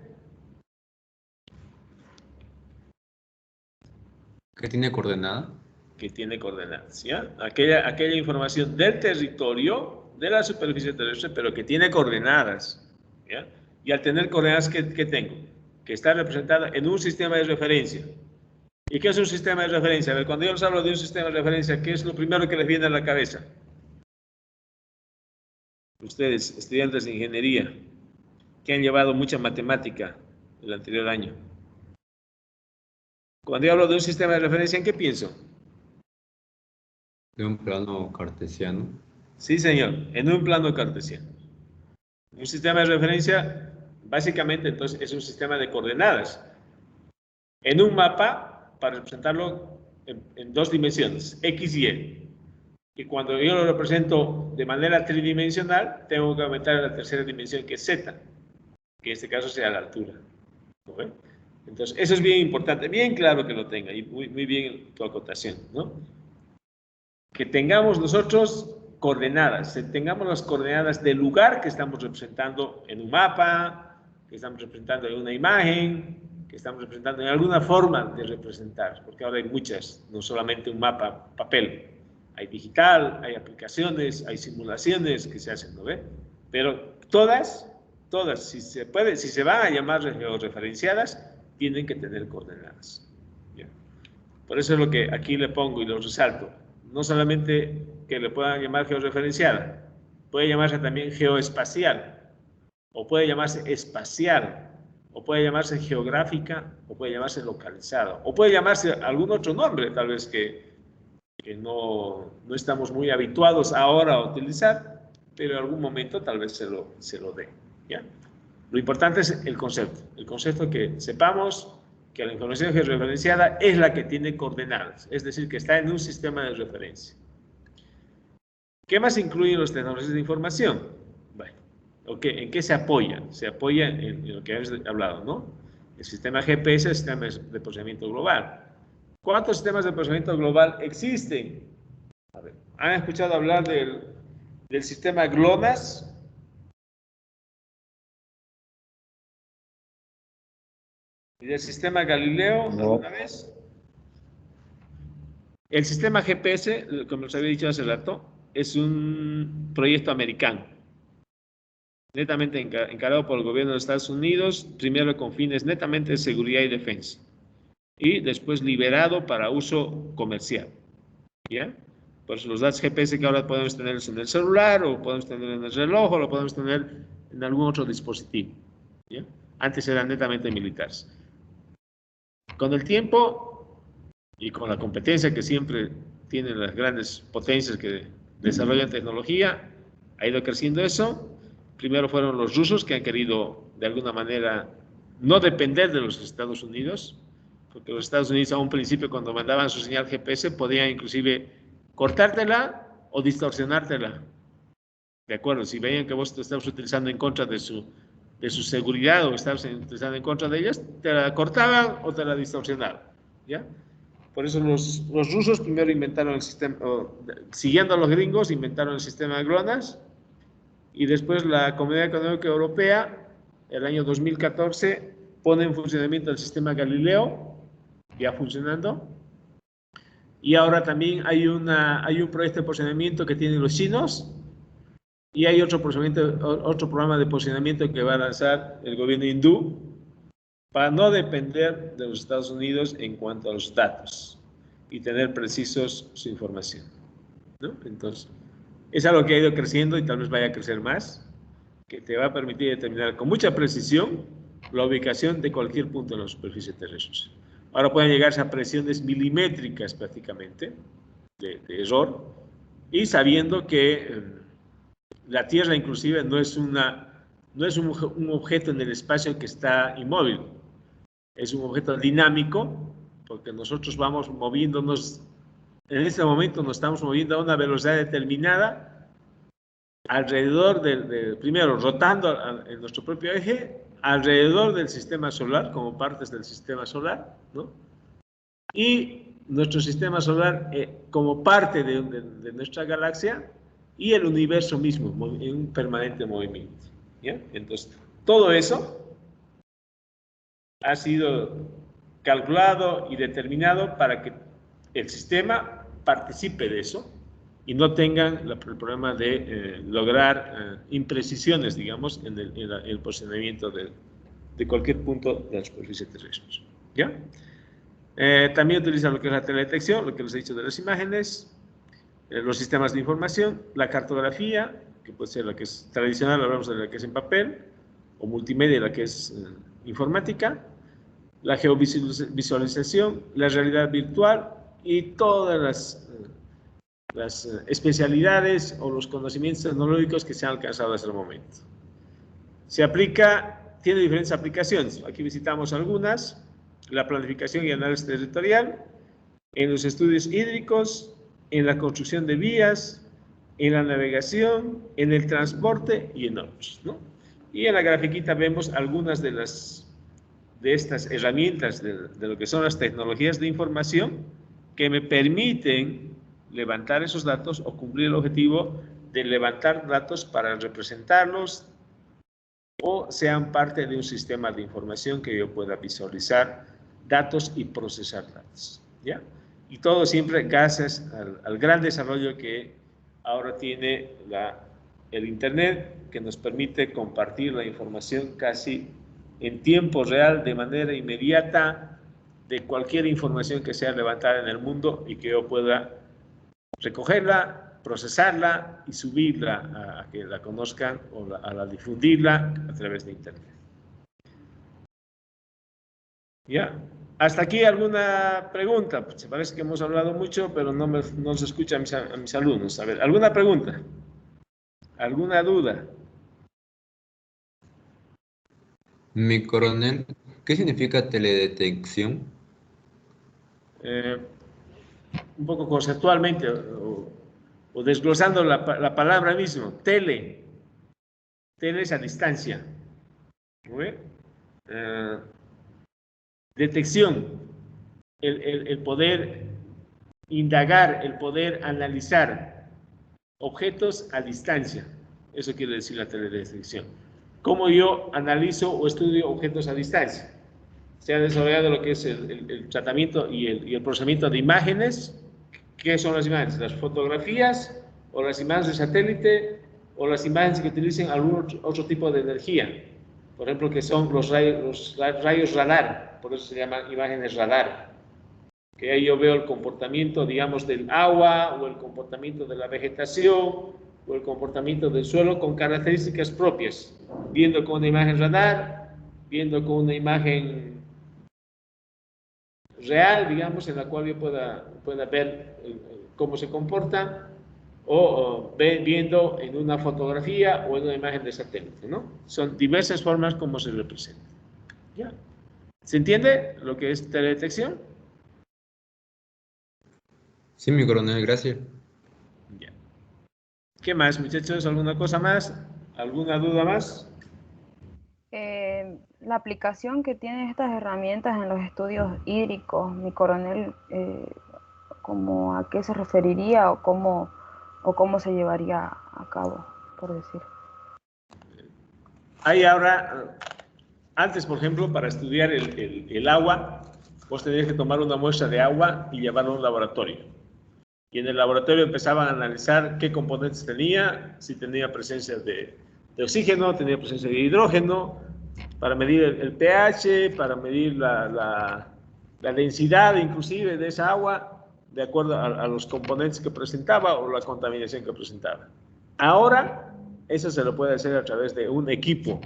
¿Qué tiene coordenada? Que tiene coordenadas, ¿ya? Aquella información del territorio, de la superficie terrestre, pero que tiene coordenadas, ¿ya? Y al tener coordenadas, ¿qué tengo? Que está representada en un sistema de referencia. ¿Y qué es un sistema de referencia? A ver, cuando yo les hablo de un sistema de referencia, ¿qué es lo primero que les viene a la cabeza? Ustedes, estudiantes de ingeniería, que han llevado mucha matemática el anterior año. Cuando yo hablo de un sistema de referencia, ¿en qué pienso? De un plano cartesiano. Sí, señor, en un plano cartesiano. Un sistema de referencia, básicamente, entonces, es un sistema de coordenadas. En un mapa, para representarlo en dos dimensiones, X y Y. Y cuando yo lo represento de manera tridimensional, tengo que aumentar a la tercera dimensión, que es Z, que en este caso sea la altura. ¿No ven? Entonces, eso es bien importante, bien claro que lo tenga, y muy bien tu acotación, ¿no? Que tengamos nosotros coordenadas, tengamos las coordenadas del lugar que estamos representando en un mapa, que estamos representando en una imagen, que estamos representando en alguna forma de representar, porque ahora hay muchas, no solamente un mapa, papel, hay digital, hay aplicaciones, hay simulaciones que se hacen, ¿no ve? Pero todas, si se van a llamar georreferenciadas, tienen que tener coordenadas. ¿Ya? Por eso es lo que aquí le pongo y lo resalto. No solamente que le puedan llamar georreferenciada, puede llamarse también geoespacial, o puede llamarse espacial, o puede llamarse geográfica, o puede llamarse localizada, o puede llamarse algún otro nombre, tal vez que no estamos muy habituados ahora a utilizar, pero en algún momento tal vez se lo dé. ¿Ya? Lo importante es el concepto que sepamos que la información georreferenciada es la que tiene coordenadas, es decir, que está en un sistema de referencia. ¿Qué más incluyen las tecnologías de información? Bueno, ¿en qué se apoya? Se apoya en lo que hemos hablado, ¿no? El sistema GPS, el sistema de procesamiento global. ¿Cuántos sistemas de procesamiento global existen? A ver, ¿han escuchado hablar del sistema GLONASS? ¿Y del sistema Galileo alguna vez? El sistema GPS, como les había dicho hace rato, es un proyecto americano, netamente encargado por el gobierno de Estados Unidos, primero con fines netamente de seguridad y defensa, y después liberado para uso comercial. ¿Ya? Por eso los datos GPS que ahora podemos tener en el celular, o podemos tener en el reloj, o lo podemos tener en algún otro dispositivo. ¿Ya? Antes eran netamente militares. Con el tiempo y con la competencia que siempre tienen las grandes potencias que desarrollan tecnología, ha ido creciendo eso. Primero fueron los rusos, que han querido de alguna manera no depender de los Estados Unidos, porque los Estados Unidos a un principio, cuando mandaban su señal GPS, podían inclusive cortártela o distorsionártela. De acuerdo, si veían que vos te estabas utilizando en contra de su seguridad, o estabas utilizando en contra de ellas, te la cortaban o te la distorsionaban. ¿Ya? Por eso los rusos primero inventaron el sistema, siguiendo a los gringos, inventaron el sistema GLONASS, y después la Comunidad Económica Europea el año 2014, pone en funcionamiento el sistema Galileo, ya funcionando. Y ahora también hay un proyecto de posicionamiento que tienen los chinos, y hay otro programa de posicionamiento que va a lanzar el gobierno hindú para no depender de los Estados Unidos en cuanto a los datos y tener precisos su información, ¿no? Entonces, es algo que ha ido creciendo y tal vez vaya a crecer más, que te va a permitir determinar con mucha precisión la ubicación de cualquier punto en la superficie terrestre. Ahora pueden llegarse a presiones milimétricas prácticamente de error, y sabiendo que la Tierra inclusive no es un objeto en el espacio que está inmóvil, es un objeto dinámico, porque nosotros vamos moviéndonos, en este momento nos estamos moviendo a una velocidad determinada, alrededor primero rotando en nuestro propio eje, alrededor del sistema solar, como partes del sistema solar, ¿no? Y nuestro sistema solar como parte de nuestra galaxia, y el universo mismo en un permanente movimiento, ¿ya? Entonces, todo eso ha sido calculado y determinado para que el sistema participe de eso y no tengan el problema de lograr imprecisiones, digamos, en el posicionamiento de cualquier punto de la superficie terrestre, ¿ya? También utiliza lo que es la teledetección, lo que les he dicho de las imágenes, los sistemas de información, la cartografía, que puede ser la que es tradicional, hablamos de la que es en papel, o multimedia, la que es informática, la geovisualización, la realidad virtual y todas las especialidades o los conocimientos tecnológicos que se han alcanzado hasta el momento. Tiene diferentes aplicaciones. Aquí visitamos algunas: la planificación y análisis territorial, en los estudios hídricos, en la construcción de vías, en la navegación, en el transporte y en otros, ¿no? Y en la grafiquita vemos algunas de estas herramientas de lo que son las tecnologías de información que me permiten levantar esos datos o cumplir el objetivo de levantar datos para representarlos o sean parte de un sistema de información que yo pueda visualizar datos y procesar datos, ¿ya? Y todo siempre gracias al gran desarrollo que ahora tiene el Internet, que nos permite compartir la información casi en tiempo real, de manera inmediata, de cualquier información que sea levantada en el mundo y que yo pueda recogerla, procesarla y subirla a que la conozcan o a difundirla a través de Internet. ¿Ya? ¿Hasta aquí alguna pregunta? Pues parece que hemos hablado mucho, pero no se escucha a mis alumnos. A ver, ¿alguna pregunta? ¿Alguna duda? Mi coronel, ¿qué significa teledetección? Un poco conceptualmente o desglosando la palabra mismo. Tele es a distancia. Detección, el poder indagar, el poder analizar objetos a distancia. Eso quiere decir la teledetección. ¿Cómo yo analizo o estudio objetos a distancia? Se ha desarrollado lo que es el tratamiento y el procesamiento de imágenes. ¿Qué son las imágenes? Las fotografías o las imágenes de satélite o las imágenes que utilicen algún otro tipo de energía. Por ejemplo, que son los rayos radar, por eso se llaman imágenes radar. Que ahí yo veo el comportamiento, digamos, del agua o el comportamiento de la vegetación o el comportamiento del suelo con características propias, viendo con una imagen radar, viendo con una imagen real, digamos, en la cual yo pueda ver cómo se comporta, o viendo en una fotografía o en una imagen de satélite, ¿no? Son diversas formas como se representa. ¿Ya? ¿Se entiende lo que es teledetección? Sí, mi coronel, gracias. Ya. ¿Qué más, muchachos? ¿Alguna cosa más? ¿Alguna duda más? La aplicación que tienen estas herramientas en los estudios hídricos, mi coronel, ¿cómo a qué se referiría o cómo se llevaría a cabo, por decir? Hay ahora Antes, por ejemplo, para estudiar el agua, vos tenías que tomar una muestra de agua y llevarla a un laboratorio. Y en el laboratorio empezaban a analizar qué componentes tenía, si tenía presencia de oxígeno, tenía presencia de hidrógeno, para medir el pH, para medir la densidad inclusive de esa agua, de acuerdo a los componentes que presentaba o la contaminación que presentaba. Ahora, eso se lo puede hacer a través de un equipo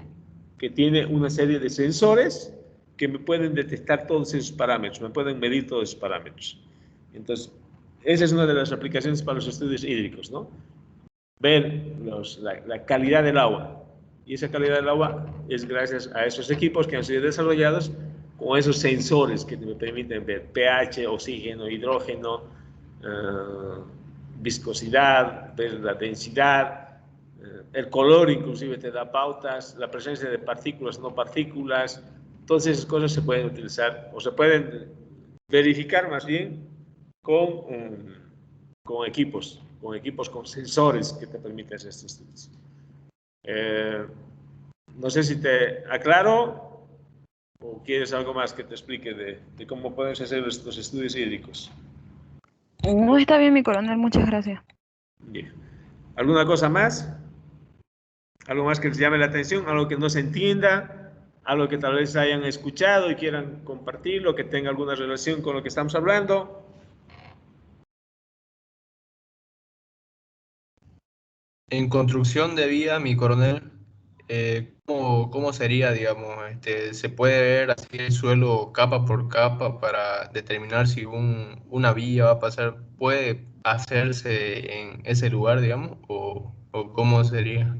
que tiene una serie de sensores que me pueden detectar todos esos parámetros, me pueden medir todos esos parámetros. Entonces, esa es una de las aplicaciones para los estudios hídricos, ¿no? Ver la calidad del agua. Y esa calidad del agua es gracias a esos equipos que han sido desarrollados con esos sensores que me permiten ver pH, oxígeno, hidrógeno, viscosidad, ver la densidad, el color inclusive te da pautas, la presencia de partículas, no partículas. Todas esas cosas se pueden utilizar o se pueden verificar más bien con equipos con sensores que te permiten hacer estos estudios. No sé si te aclaro o quieres algo más que te explique de cómo podemos hacer estos estudios hídricos. No, está bien, mi coronel, muchas gracias. Bien. ¿Alguna cosa más? ¿Algo más que les llame la atención? ¿Algo que no se entienda? ¿Algo que tal vez hayan escuchado y quieran compartirlo, que tenga alguna relación con lo que estamos hablando? En construcción de vía, mi coronel, ¿cómo sería, digamos? ¿Se puede ver así el suelo capa por capa para determinar si una vía va a pasar? ¿Puede hacerse en ese lugar, digamos? ¿O cómo sería?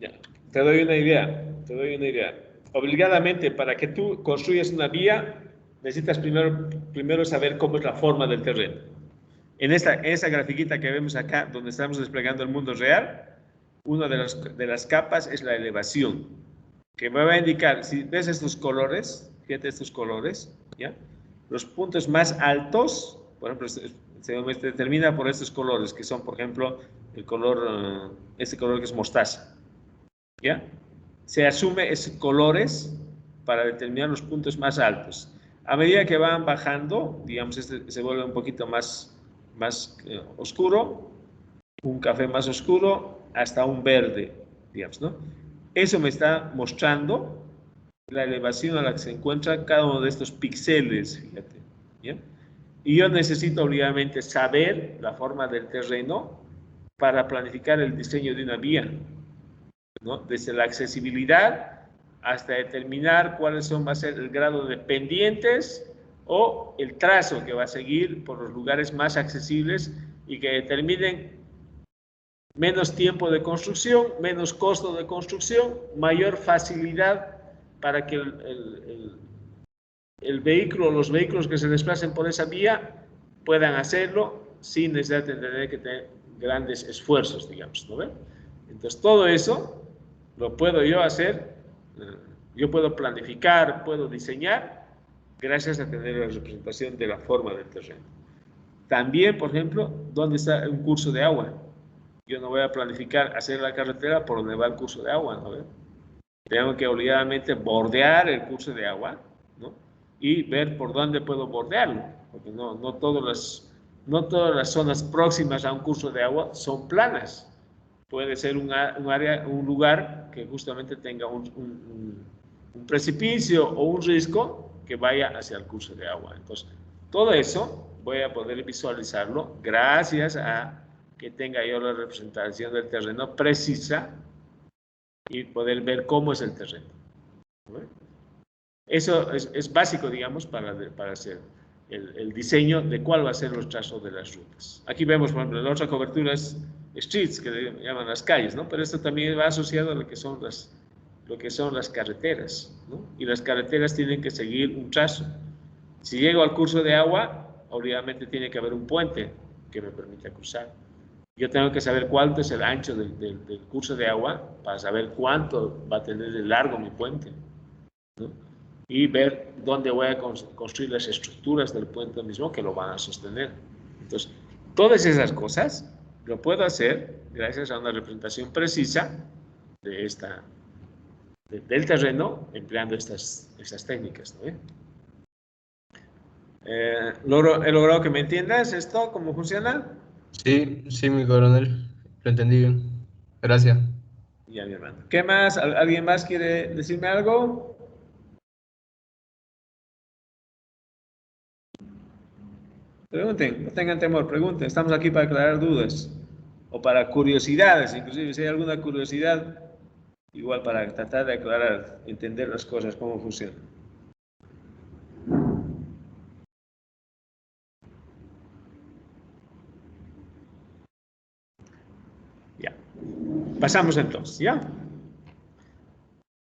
Ya, te doy una idea. Obligadamente, para que tú construyas una vía, necesitas primero saber cómo es la forma del terreno. En esa grafiquita que vemos acá, donde estamos desplegando el mundo real, una de las capas es la elevación, que me va a indicar, si ves estos colores, fíjate estos colores, ¿ya? Los puntos más altos, por ejemplo, se determina por estos colores, que son, por ejemplo, este color que es mostaza, ¿ya? Se asume esos colores para determinar los puntos más altos. A medida que van bajando, digamos, se vuelve un poquito más oscuro, un café más oscuro, hasta un verde, digamos, ¿no? Eso me está mostrando la elevación a la que se encuentra cada uno de estos píxeles, fíjate, ¿ya? Y yo necesito obligadamente saber la forma del terreno para planificar el diseño de una vía, ¿no? Desde la accesibilidad hasta determinar cuáles va a ser el grado de pendientes o el trazo que va a seguir por los lugares más accesibles y que determinen menos tiempo de construcción, menos costo de construcción, mayor facilidad para que el vehículo, los vehículos que se desplacen por esa vía puedan hacerlo sin necesidad de tener que tener grandes esfuerzos, digamos, ¿no ven? Entonces, todo eso lo puedo yo hacer, yo puedo planificar, puedo diseñar, gracias a tener la representación de la forma del terreno. También, por ejemplo, ¿dónde está un curso de agua? Yo no voy a planificar hacer la carretera por donde va el curso de agua, ¿no? Tengo que obligadamente bordear el curso de agua, ¿no? Y ver por dónde puedo bordearlo, porque no todas las zonas próximas a un curso de agua son planas. Puede ser un lugar que justamente tenga un precipicio o un risco que vaya hacia el curso de agua. Entonces, todo eso voy a poder visualizarlo gracias a que tenga yo la representación del terreno precisa y poder ver cómo es el terreno. ¿No? Eso es básico, digamos, para hacer el diseño de cuál va a ser los trazos de las rutas. Aquí vemos, por ejemplo, la otra cobertura es streets, que le llaman las calles, ¿no? Pero esto también va asociado a lo que son las carreteras, ¿no? Y las carreteras tienen que seguir un trazo. Si llego al curso de agua, obviamente tiene que haber un puente que me permita cruzar. Yo tengo que saber cuánto es el ancho del curso de agua para saber cuánto va a tener de largo mi puente, ¿no? Y ver dónde voy a construir las estructuras del puente mismo que lo van a sostener. Entonces, todas esas cosas lo puedo hacer gracias a una representación precisa de esta del terreno empleando estas técnicas, ¿no? ¿He logrado que me entiendas esto? ¿Cómo funciona? Sí, sí, mi coronel. Lo entendí bien. Gracias. Ya, mi hermano. ¿Qué más? ¿Alguien más quiere decirme algo? Pregunten, no tengan temor, pregunten. Estamos aquí para aclarar dudas o para curiosidades, inclusive si hay alguna curiosidad, igual para tratar de aclarar, entender las cosas, cómo funcionan. Ya. Pasamos entonces, ¿ya?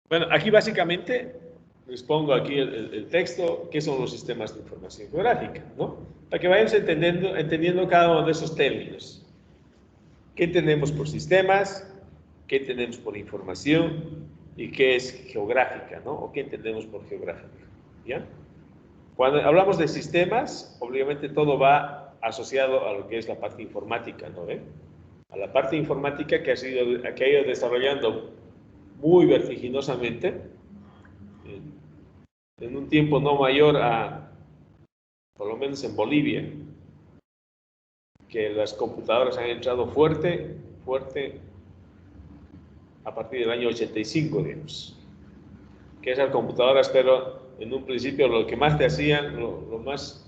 Bueno, aquí básicamente les pongo aquí el texto, qué son los sistemas de información geográfica, ¿no? Para que vayamos entendiendo cada uno de esos términos. ¿Qué tenemos por sistemas? ¿Qué tenemos por información? ¿Y qué es geográfica, ¿no? ¿O qué entendemos por geográfica? ¿Ya? Cuando hablamos de sistemas, obviamente todo va asociado a lo que es la parte informática, ¿no? A la parte informática que ha ido desarrollando muy vertiginosamente, en un tiempo no mayor a, por lo menos en Bolivia, que las computadoras han entrado fuerte a partir del año 85, digamos. Que esas computadoras, pero en un principio lo que más te hacían, lo más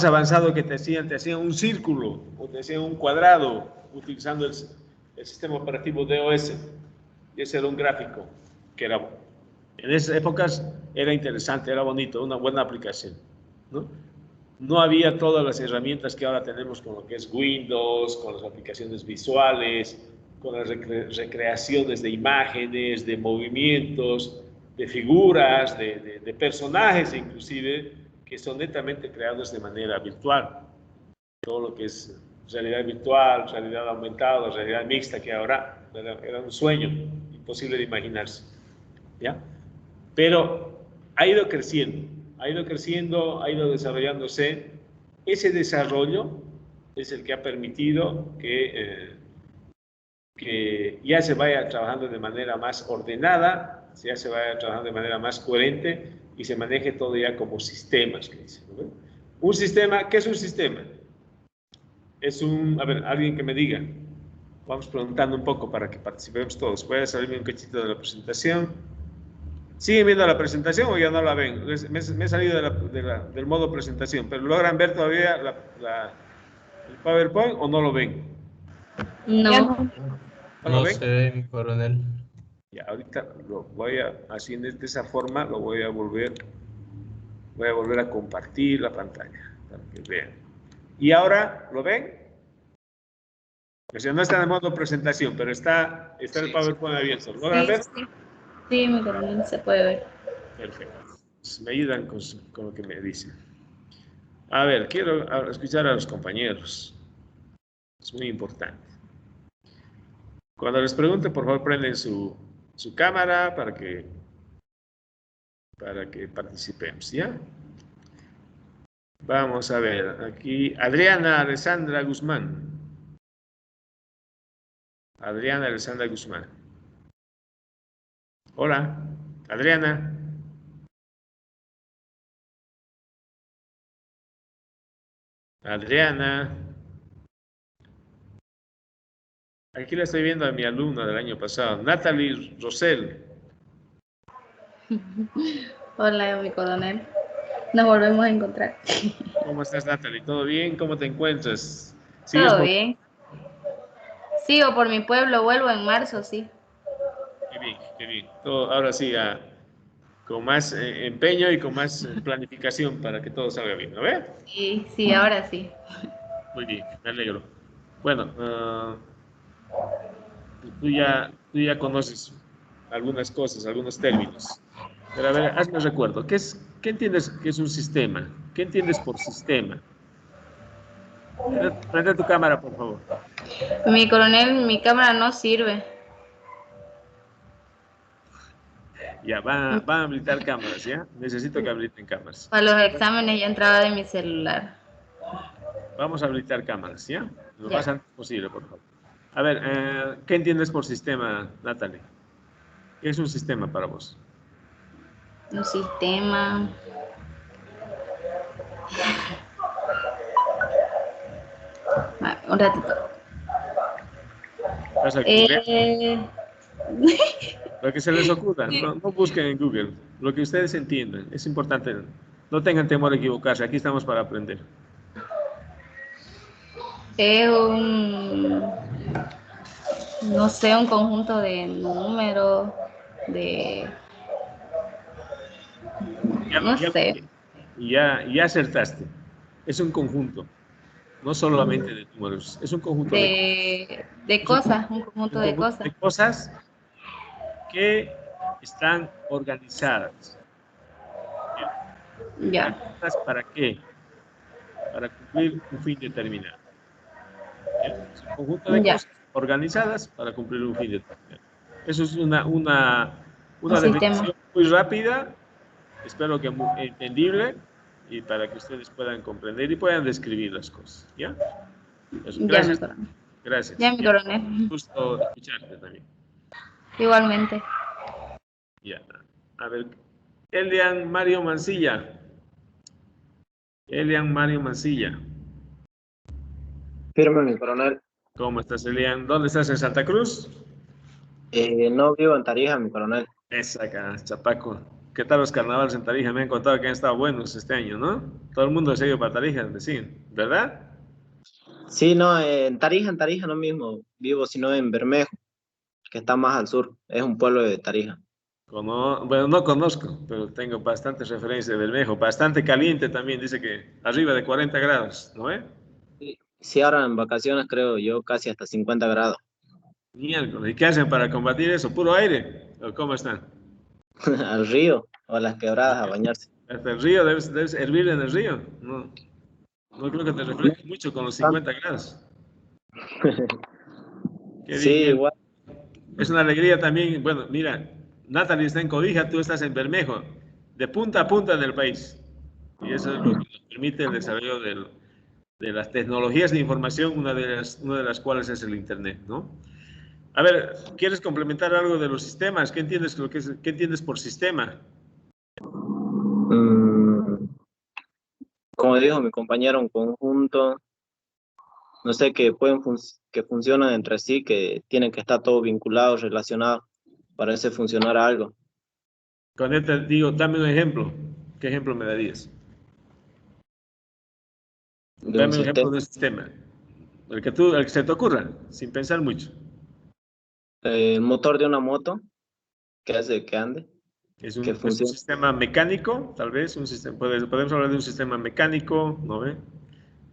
avanzado que te hacían un círculo o te hacían un cuadrado utilizando el sistema operativo DOS. Y ese era un gráfico que era, en esas épocas era interesante, era bonito, una buena aplicación, ¿no? No había todas las herramientas que ahora tenemos con lo que es Windows, con las aplicaciones visuales, con las recreaciones de imágenes, de movimientos, de figuras, de personajes inclusive, que son netamente creados de manera virtual. Todo lo que es realidad virtual, realidad aumentada, realidad mixta, que ahora era un sueño imposible de imaginarse, ¿ya? Pero ha ido creciendo, ha ido desarrollándose. Ese desarrollo es el que ha permitido que ya se vaya trabajando de manera más ordenada, ya se vaya trabajando de manera más coherente y se maneje todo ya como sistemas, que dicen, ¿no? Un sistema, ¿qué es un sistema? Es a ver, alguien que me diga. Vamos preguntando un poco para que participemos todos. Voy a salirme un cachito de la presentación. ¿Siguen viendo la presentación o ya no la ven? Me he salido del modo presentación, pero ¿logran ver todavía el PowerPoint o no lo ven? No. ¿No lo No ven? sé, mi coronel. Ya, ahorita lo voy a, así de esa forma, lo voy a volver a compartir la pantalla para que vean. ¿Y ahora lo ven? O sea, no está en el modo presentación, pero está el PowerPoint abierto. ¿Logran ver? Sí, mi coronel se puede ver. Perfecto. Me ayudan con lo que me dicen. A ver, quiero escuchar a los compañeros. Es muy importante. Cuando les pregunte, por favor, prenden su cámara para que participemos, ¿ya? Vamos a ver, aquí Adriana Alessandra Guzmán. Adriana Alessandra Guzmán. Hola, Adriana. Adriana. Aquí la estoy viendo a mi alumna del año pasado, Natalie Rosell. Hola, mi coronel. Nos volvemos a encontrar. ¿Cómo estás, Natalie? ¿Todo bien? ¿Cómo te encuentras? Todo bien. Sigo por mi pueblo, vuelvo en marzo, sí. Qué bien, qué bien. Ahora sí, con más empeño y con más planificación para que todo salga bien, ¿no ves? Sí, ahora sí. Muy bien, me alegro. Bueno, tú ya conoces algunas cosas, algunos términos. Pero a ver, hazme recuerdo. ¿Qué entiendes que es un sistema? ¿Qué entiendes por sistema? Prende tu cámara, por favor. Mi coronel, mi cámara no sirve. Ya, van a habilitar cámaras, ¿ya? Necesito que habiliten cámaras. Para los exámenes ya entraba de mi celular. Vamos a habilitar cámaras, ¿ya? Lo Ya. más antes posible, por favor. A ver, ¿qué entiendes por sistema, Natalie? ¿Qué es un sistema para vos? Un sistema. Un ratito. ¿Vas a googlear? Eh, Lo que se les ocurra, no, no busquen en Google, lo que ustedes entiendan, es importante, no tengan temor a equivocarse, aquí estamos para aprender. es un, no sé, un conjunto de números, de, no sé, Ya acertaste, es un conjunto, no solamente de números, es un conjunto de cosas, un conjunto de cosas. de cosas que están organizadas. Ya, ¿Para qué? Para cumplir un fin determinado. Es un conjunto de ya, cosas organizadas para cumplir un fin determinado. Eso es una un definición sistema. muy rápida, espero que muy entendible, y para que ustedes puedan comprender y puedan describir las cosas. ¿Ya? Eso. Ya, mi Gracias. coronel. Gracias. Ya, mi coronel. Gusto escucharte también. Igualmente. Ya. A ver, Elian Mario Mancilla. Elian Mario Mancilla. Firme, mi coronel. ¿Cómo estás, Elian? ¿Dónde estás? ¿En Santa Cruz? No vivo en Tarija, mi coronel. Es acá, Chapaco. ¿Qué tal los carnavales en Tarija? Me han contado que han estado buenos este año, ¿no? Todo el mundo se ha ido para Tarija, me siguen, ¿verdad? Sí, no, en Tarija no mismo vivo, sino en Bermejo, que está más al sur. Es un pueblo de Tarija. Bueno, no conozco, pero tengo bastantes referencias de Bermejo. Bastante caliente también, dice que arriba de 40 grados, ¿no es? Sí, ahora en vacaciones creo yo casi hasta 50 grados. Miércoles. ¿Y qué hacen para combatir eso? ¿Puro aire? ¿O cómo están? Al río o a las quebradas a bañarse. ¿Hasta el río? ¿Debes hervir en el río? No, no creo que te refresques mucho con los 50 grados. Qué Sí, bien. igual. Es una alegría también. Bueno, mira, Natalie está en Cobija, tú estás en Bermejo, de punta a punta del país. Y eso es lo que nos permite el desarrollo de las tecnologías de información, una de las cuales es el Internet, ¿no? A ver, ¿quieres complementar algo de los sistemas? ¿Qué entiendes, qué entiendes por sistema? Como dijo mi compañero, un conjunto, no sé, que funcionan entre sí, que tienen que estar todos vinculados, relacionados, para hacer funcionar algo. Cuando yo te digo, dame un ejemplo, ¿qué ejemplo me darías? Dame un ejemplo de un sistema. El que se te ocurra, sin pensar mucho. El motor de una moto, que hace que ande, Es que un funcione. sistema mecánico, tal vez, un sistema, podemos hablar de un sistema mecánico, ¿no ve?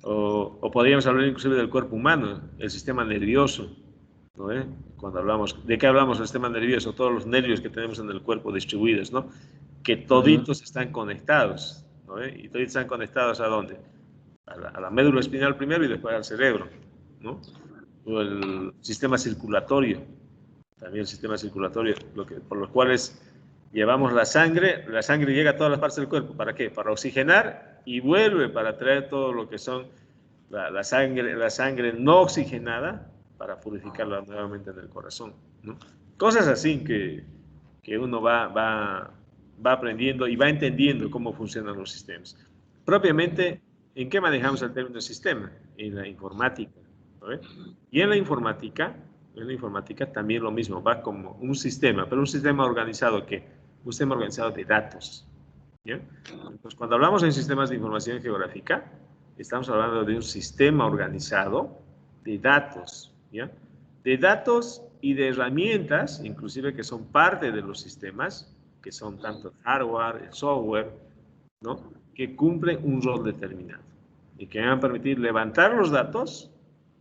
O podríamos hablar inclusive del cuerpo humano, el sistema nervioso, ¿no ve? Cuando hablamos, ¿de qué hablamos? El sistema nervioso, todos los nervios que tenemos en el cuerpo distribuidos, ¿no? Que toditos están conectados, ¿no ve? Y toditos están conectados ¿a dónde? A la médula espinal primero y después al cerebro, ¿no? O el sistema circulatorio, también el sistema circulatorio, por los cuales llevamos la sangre llega a todas las partes del cuerpo. ¿Para qué? Para oxigenar y vuelve para traer todo lo que son la sangre no oxigenada para purificarla nuevamente en el corazón, ¿no? Cosas así que uno va aprendiendo y va entendiendo cómo funcionan los sistemas. Propiamente, ¿en qué manejamos el término sistema? En la informática, ¿no? Y en la informática también lo mismo, va como un sistema, pero un sistema organizado un sistema organizado de datos. ¿Ya? Entonces, cuando hablamos en sistemas de información geográfica, estamos hablando de un sistema organizado de datos, ¿ya? De datos y de herramientas, inclusive que son parte de los sistemas, que son tanto el hardware, el software, ¿no? Que cumplen un rol determinado y que van a permitir levantar los datos,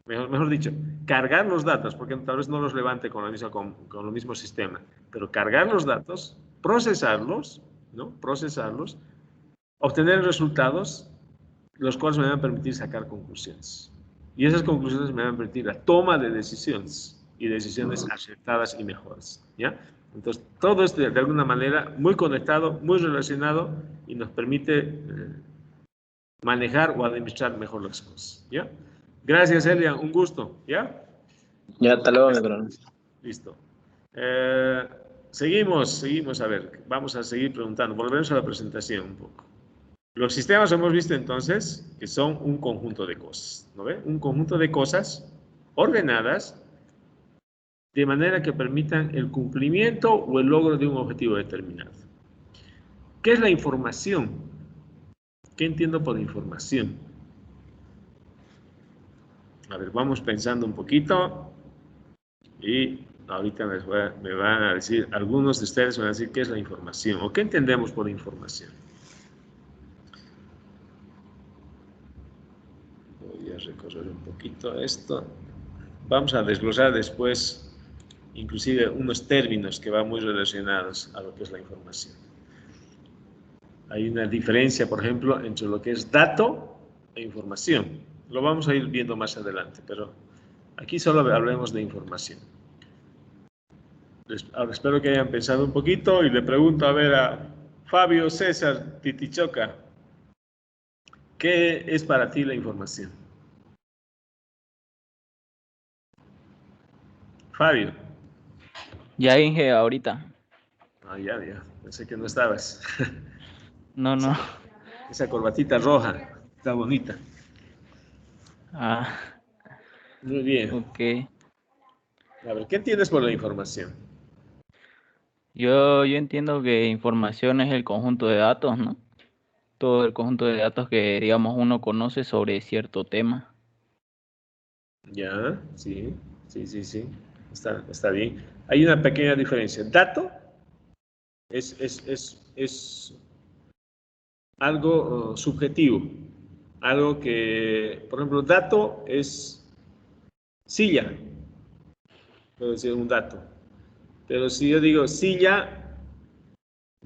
mejor dicho, cargar los datos, porque tal vez no los levante con el mismo sistema, pero cargar los datos, procesarlos, ¿no? Procesarlos, obtener resultados, los cuales me van a permitir sacar conclusiones. Y esas conclusiones me van a permitir la toma de decisiones, y decisiones acertadas y mejores, ¿ya? Entonces, todo esto de alguna manera muy conectado, muy relacionado, y nos permite manejar o administrar mejor las cosas, ¿ya? Gracias, Elia, un gusto, ¿ya? Ya, hasta luego, mi coronel. Listo. seguimos, a ver, vamos a seguir preguntando, volvemos a la presentación un poco. Los sistemas hemos visto entonces que son un conjunto de cosas, ¿no ve? Un conjunto de cosas ordenadas de manera que permitan el cumplimiento o el logro de un objetivo determinado. ¿Qué es la información? ¿Qué entiendo por información? A ver, vamos pensando un poquito y ahorita me van a decir, algunos de ustedes van a decir qué es la información o qué entendemos por información. Voy a recorrer un poquito esto. Vamos a desglosar después inclusive unos términos que van muy relacionados a lo que es la información. Hay una diferencia, por ejemplo, entre lo que es dato e información. Lo vamos a ir viendo más adelante, pero aquí solo hablemos de información. Ahora espero que hayan pensado un poquito y le pregunto a ver a Fabio César Titichoca, ¿qué es para ti la información? Fabio. Ya dije ahorita. Ah, ya, pensé que no estabas. No. Esa corbatita roja, está bonita. Ah. Muy bien. Ok. A ver, ¿qué entiendes por la información? Yo entiendo que información es el conjunto de datos, ¿no? Todo el conjunto de datos que, digamos, uno conoce sobre cierto tema. Ya, sí. Está bien. Hay una pequeña diferencia. Dato es algo subjetivo. Algo que, por ejemplo, dato es silla. Puedo decir un dato. Pero si yo digo silla,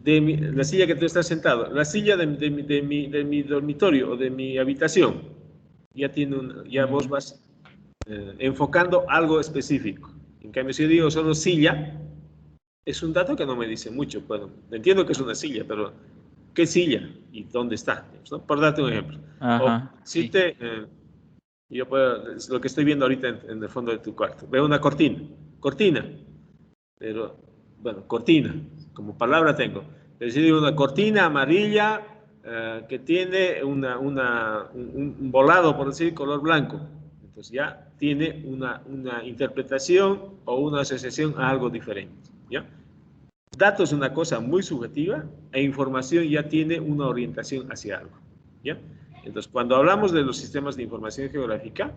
la silla que tú estás sentado, la silla de mi dormitorio o de mi habitación, ya vos vas enfocando algo específico. En cambio, si yo digo solo silla, es un dato que no me dice mucho. Bueno, entiendo que es una silla, pero ¿qué silla? ¿Y dónde está? ¿No? Por darte un ejemplo. Ajá, o si sí. Yo puedo, es lo que estoy viendo ahorita en el fondo de tu cuarto. Veo una cortina, pero, bueno, cortina, como palabra tengo. Pero si digo una cortina amarilla que tiene un volado, por decir, color blanco. Entonces ya tiene una interpretación o una asociación a algo diferente, ¿ya? Datos es una cosa muy subjetiva e información ya tiene una orientación hacia algo, ¿ya? Entonces, cuando hablamos de los sistemas de información geográfica,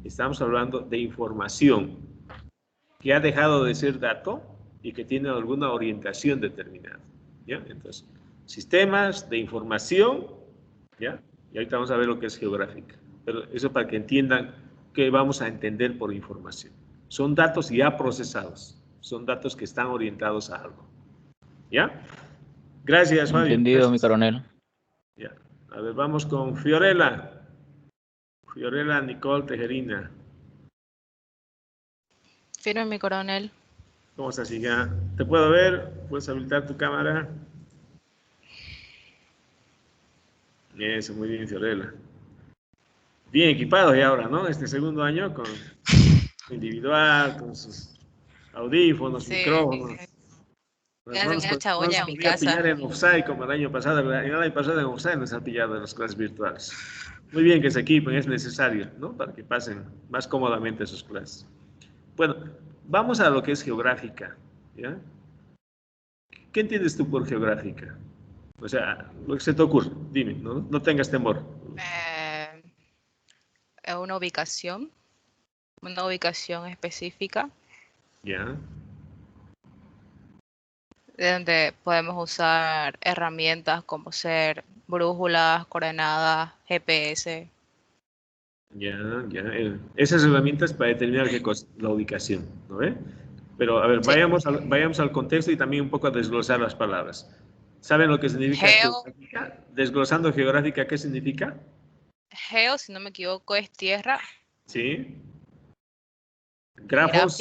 estamos hablando de información que ha dejado de ser dato y que tiene alguna orientación determinada, ¿ya? Entonces, sistemas de información, ¿ya? Y ahorita vamos a ver lo que es geográfica, pero eso para que entiendan qué vamos a entender por información. Son datos ya procesados, son datos que están orientados a algo, ¿ya? Gracias, Fabio. Entendido, gracias. mi coronel. Ya. A ver, vamos con Fiorella. Fiorella Nicole Tejerina. Firme, mi coronel. ¿Cómo estás, hija? ¿Te puedo ver? ¿Puedes habilitar tu cámara? Eso, muy bien, Fiorella. Bien equipados ya ahora, ¿no? Este segundo año con individual, con sus audífonos, Sí. micrófonos. Ya se me echa olla en mi casa. Pillar en offside como el año pasado. El año pasado en offside nos han pillado en las clases virtuales. Muy bien que se equipen, es necesario, ¿no? Para que pasen más cómodamente sus clases. Bueno, vamos a lo que es geográfica, ¿ya? ¿Qué entiendes tú por geográfica? O sea, lo que se te ocurre, dime, no tengas temor. Una ubicación específica. Ya. De donde podemos usar herramientas como ser brújulas, coordenadas, GPS. Ya. Esas herramientas para determinar qué cosa, la ubicación, ¿no ve? Pero, a ver, sí. vayamos al contexto y también un poco a desglosar las palabras. ¿Saben lo que significa geográfica? Desglosando geográfica, ¿qué significa? Geo, si no me equivoco, es tierra. Sí. Grafos.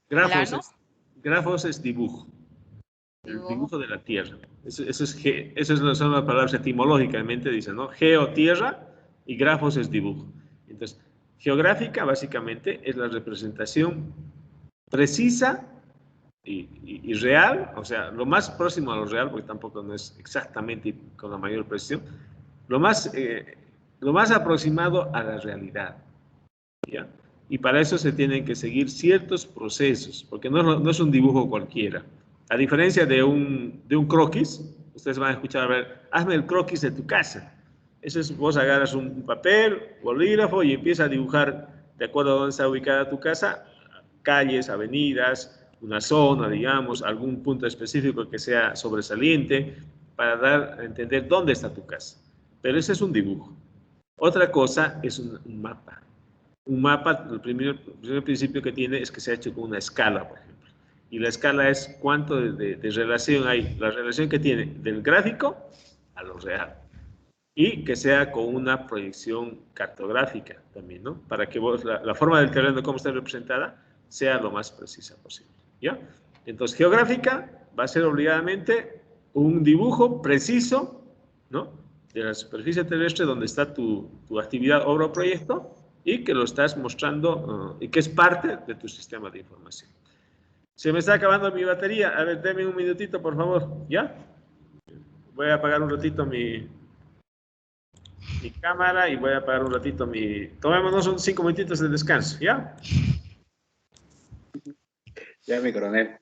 Plano. Grafos es dibujo. El dibujo de la tierra. Eso son las palabras etimológicamente, dicen, ¿no? Geo, tierra, y grafos es dibujo. Entonces, geográfica básicamente es la representación precisa y real, o sea, lo más próximo a lo real, porque tampoco no es exactamente con la mayor precisión, lo más aproximado a la realidad, ¿ya? Y para eso se tienen que seguir ciertos procesos, porque no es un dibujo cualquiera. A diferencia de un croquis, ustedes van a escuchar, a ver, hazme el croquis de tu casa. Eso es, vos agarras un papel, bolígrafo y empiezas a dibujar, de acuerdo a dónde está ubicada tu casa, calles, avenidas, una zona, digamos, algún punto específico que sea sobresaliente, para dar a entender dónde está tu casa. Pero ese es un dibujo. Otra cosa es un mapa. Un mapa, el primer principio que tiene es que se ha hecho con una escala, por ejemplo. Y la escala es cuánto de relación hay, la relación que tiene del gráfico a lo real. Y que sea con una proyección cartográfica también, ¿no? Para que vos, la forma del terreno, como está representada, sea lo más precisa posible, ¿ya? Entonces, geográfica va a ser obligadamente un dibujo preciso, ¿no? De la superficie terrestre donde está tu actividad, obra o proyecto, y que lo estás mostrando y que es parte de tu sistema de información. Se me está acabando mi batería. A ver, deme un minutito, por favor. ¿Ya? Voy a apagar un ratito mi cámara y voy a apagar un ratito mi... Tomémonos unos 5 minutitos de descanso, ¿ya? Ya, mi coronel.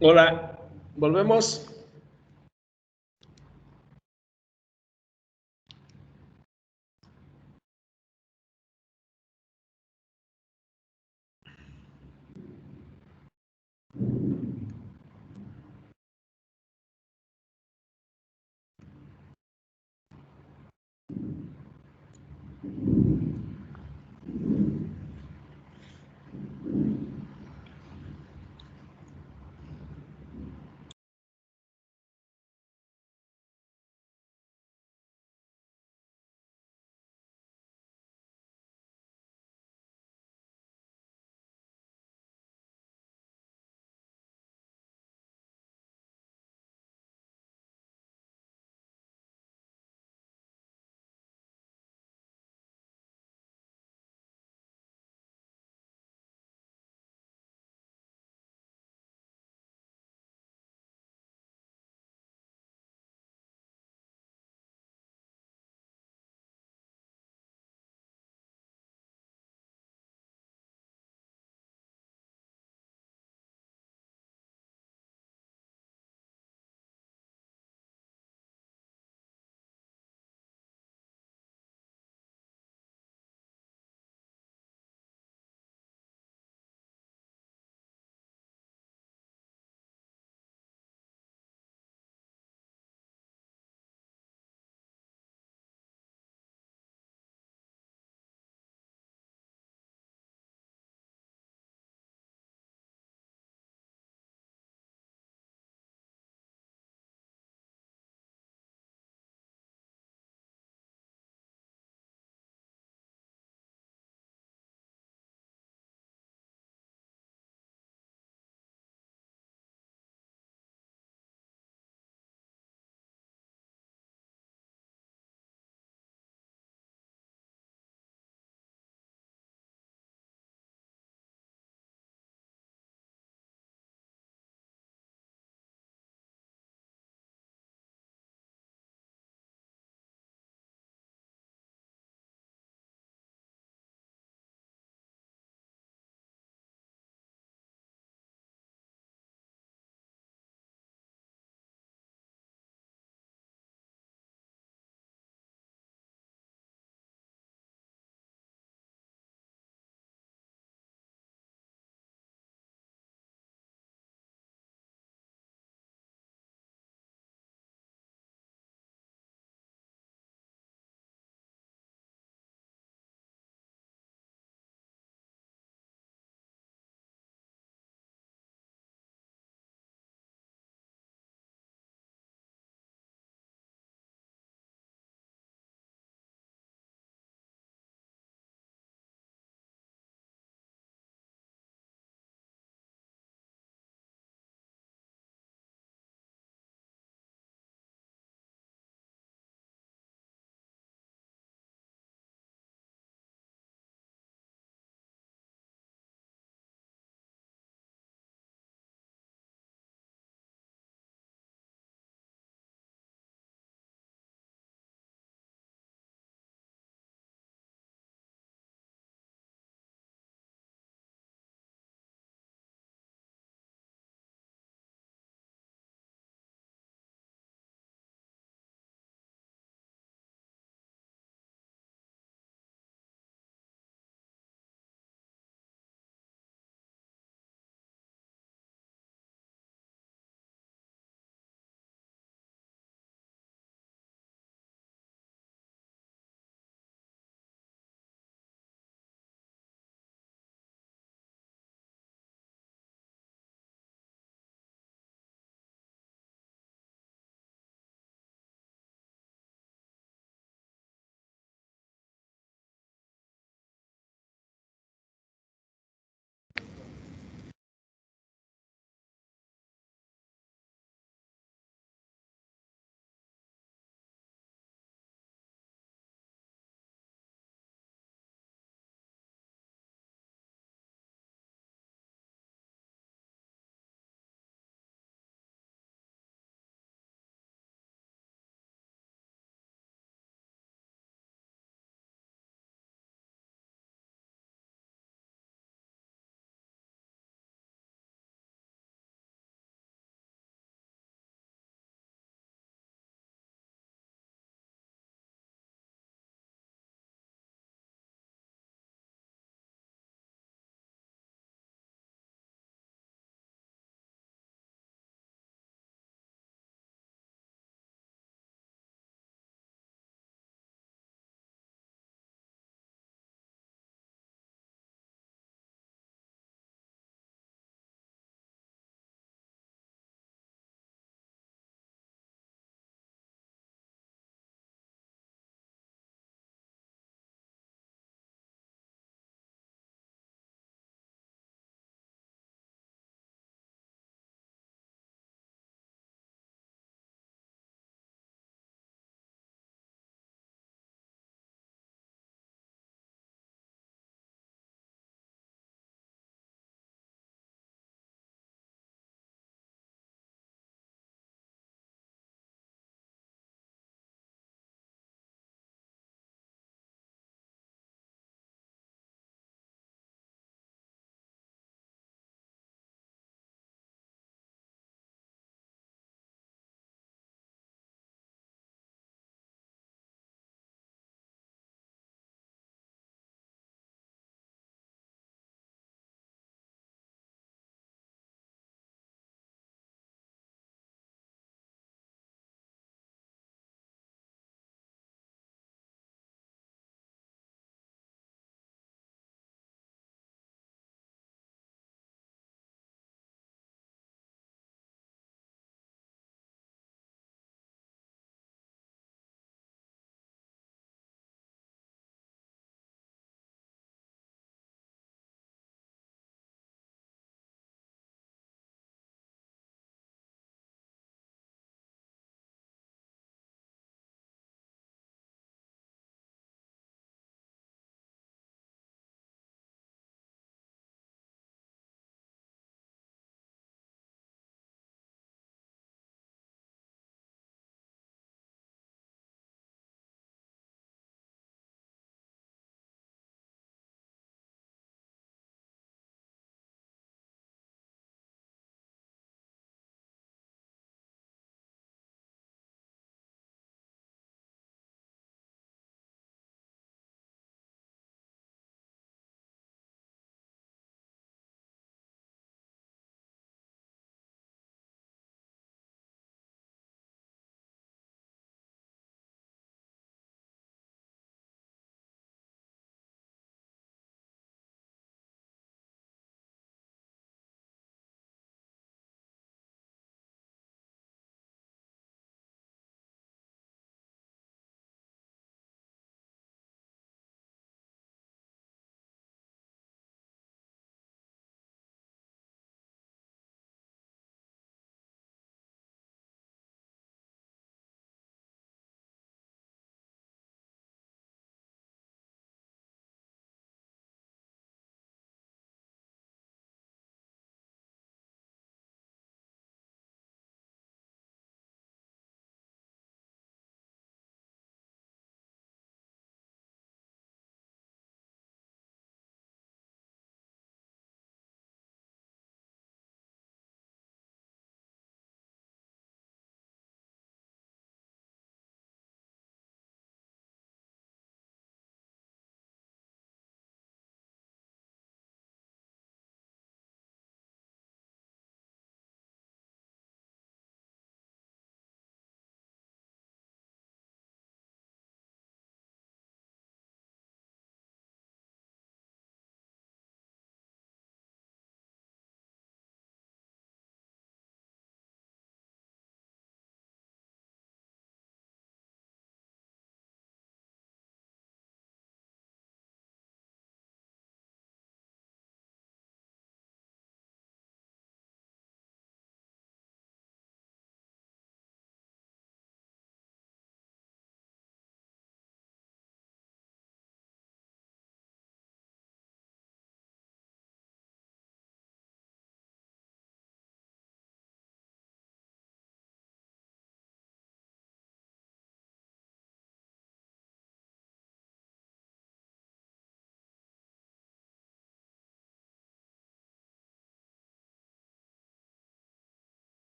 Hola, volvemos.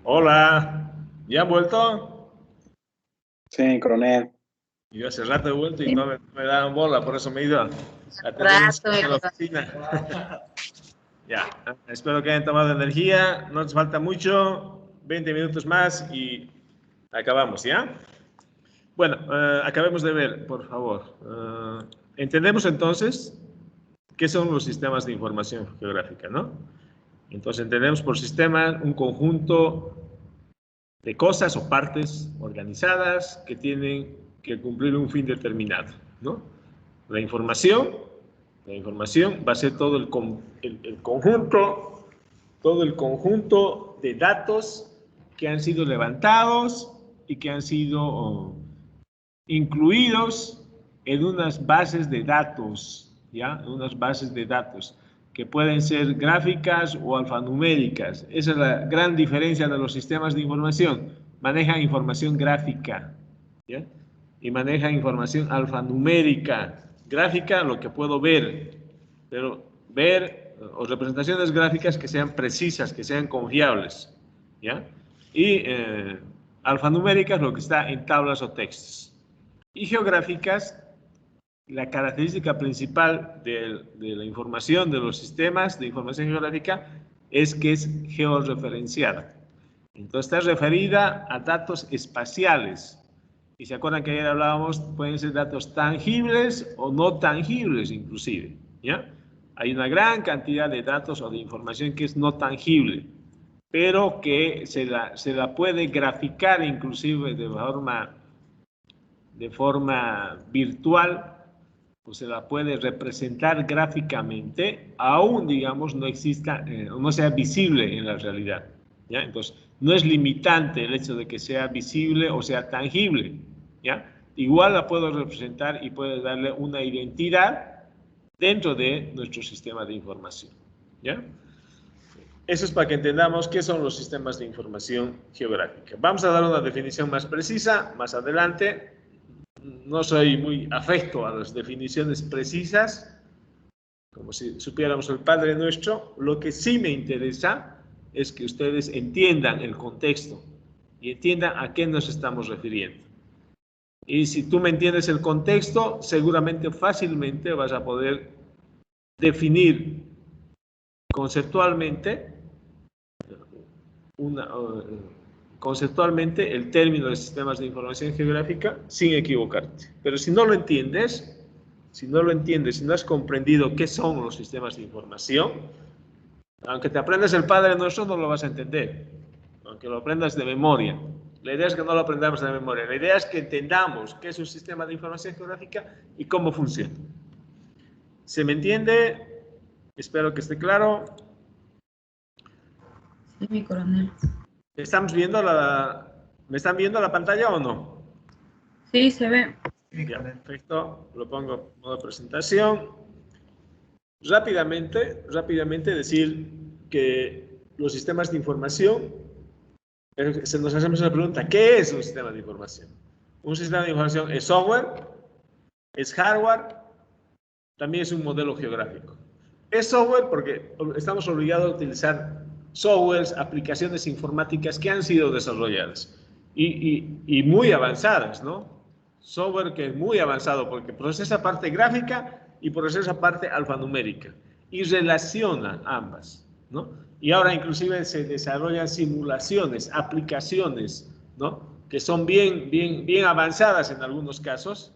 Hola, ¿ya han vuelto? Sí, coronel. Yo hace rato he vuelto y no me daban bola, por eso me he ido a atender a la oficina. Ya, espero que hayan tomado energía, no nos falta mucho, 20 minutos más y acabamos, ¿ya? Bueno, acabemos de ver, por favor. Entendemos entonces qué son los sistemas de información geográfica, ¿no? Entonces entendemos por sistema un conjunto de cosas o partes organizadas que tienen que cumplir un fin determinado, ¿no? La información va a ser todo el conjunto de datos que han sido levantados y que han sido incluidos en unas bases de datos, ¿ya? En unas bases de datos que pueden ser gráficas o alfanuméricas. Esa es la gran diferencia de los sistemas de información. Manejan información gráfica, ¿ya? Y manejan información alfanumérica. Gráfica, lo que puedo ver, pero ver o representaciones gráficas que sean precisas, que sean confiables, ¿ya? Y alfanuméricas, lo que está en tablas o textos. Y geográficas, la característica principal de la información, de los sistemas de información geográfica, es que es georreferenciada. Entonces está referida a datos espaciales. Y se acuerdan que ayer hablábamos, pueden ser datos tangibles o no tangibles inclusive, ¿ya? Hay una gran cantidad de datos o de información que es no tangible, pero que se la puede graficar inclusive de forma virtual, pues se la puede representar gráficamente, aún, digamos, no exista, no sea visible en la realidad, ¿ya? Entonces, no es limitante el hecho de que sea visible o sea tangible, ¿ya? Igual la puedo representar y puedo darle una identidad dentro de nuestro sistema de información, ¿ya? Eso es para que entendamos qué son los sistemas de información geográfica. Vamos a dar una definición más precisa más adelante. No soy muy afecto a las definiciones precisas, como si supiéramos el Padre Nuestro. Lo que sí me interesa es que ustedes entiendan el contexto y entiendan a qué nos estamos refiriendo. Y si tú me entiendes el contexto, seguramente fácilmente vas a poder definir conceptualmente el término de sistemas de información geográfica sin equivocarte. Pero si no lo entiendes, si no has comprendido qué son los sistemas de información, aunque te aprendas el Padre Nuestro, no lo vas a entender, aunque lo aprendas de memoria. La idea es que no lo aprendamos de memoria, la idea es que entendamos qué es un sistema de información geográfica y cómo funciona. ¿Se me entiende? Espero que esté claro. Sí, mi coronel. ¿Me están viendo la pantalla o no? Sí, se ve. Ya, perfecto. Lo pongo en modo presentación. Rápidamente decir que los sistemas de información, se nos hacemos una pregunta, ¿qué es un sistema de información? Un sistema de información es software, es hardware, también es un modelo geográfico. Es software porque estamos obligados a utilizar softwares, aplicaciones informáticas que han sido desarrolladas y muy avanzadas, ¿no? Software que es muy avanzado porque procesa parte gráfica y procesa parte alfanumérica y relaciona ambas, ¿no? Y ahora inclusive se desarrollan simulaciones, aplicaciones, ¿no? Que son bien avanzadas en algunos casos,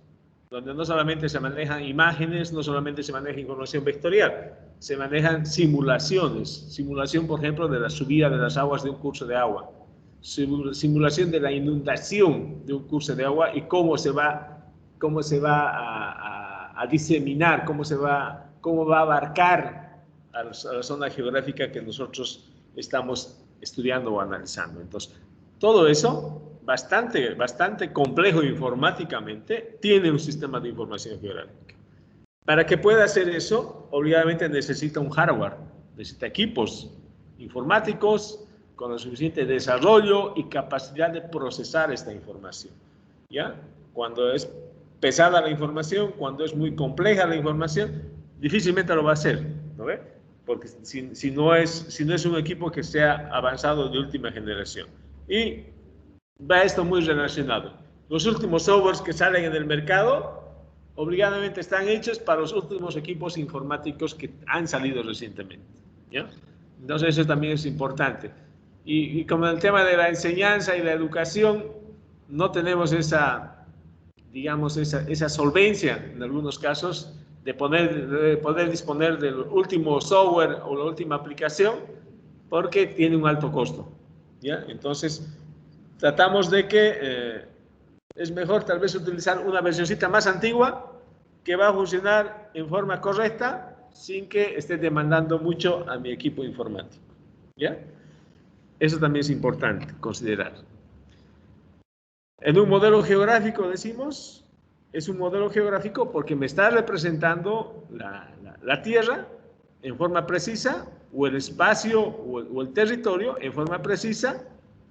donde no solamente se manejan imágenes, no solamente se maneja información vectorial, se manejan simulaciones. Simulación, por ejemplo, de la subida de las aguas de un curso de agua. Simulación de la inundación de un curso de agua y cómo se va a diseminar, cómo va a abarcar a la zona geográfica que nosotros estamos estudiando o analizando. Entonces, todo eso, bastante complejo informáticamente, tiene un sistema de información geográfica. Para que pueda hacer eso, obligadamente necesita un hardware, necesita equipos informáticos con el suficiente desarrollo y capacidad de procesar esta información, ¿ya? Cuando es pesada la información, cuando es muy compleja la información, difícilmente lo va a hacer, ¿no ve? porque si no es un equipo que sea avanzado de última generación. Y va esto muy relacionado. Los últimos softwares que salen en el mercado obligadamente están hechos para los últimos equipos informáticos que han salido recientemente, ¿ya? Entonces eso también es importante. Y como en el tema de la enseñanza y la educación, no tenemos esa, digamos, esa solvencia en algunos casos de poder disponer del último software o la última aplicación, porque tiene un alto costo, ¿ya? Entonces, tratamos de que es mejor tal vez utilizar una versioncita más antigua que va a funcionar en forma correcta sin que esté demandando mucho a mi equipo informático, ¿ya? Eso también es importante considerar. En un modelo geográfico, decimos, es un modelo geográfico porque me está representando la Tierra en forma precisa, o el espacio o el territorio en forma precisa,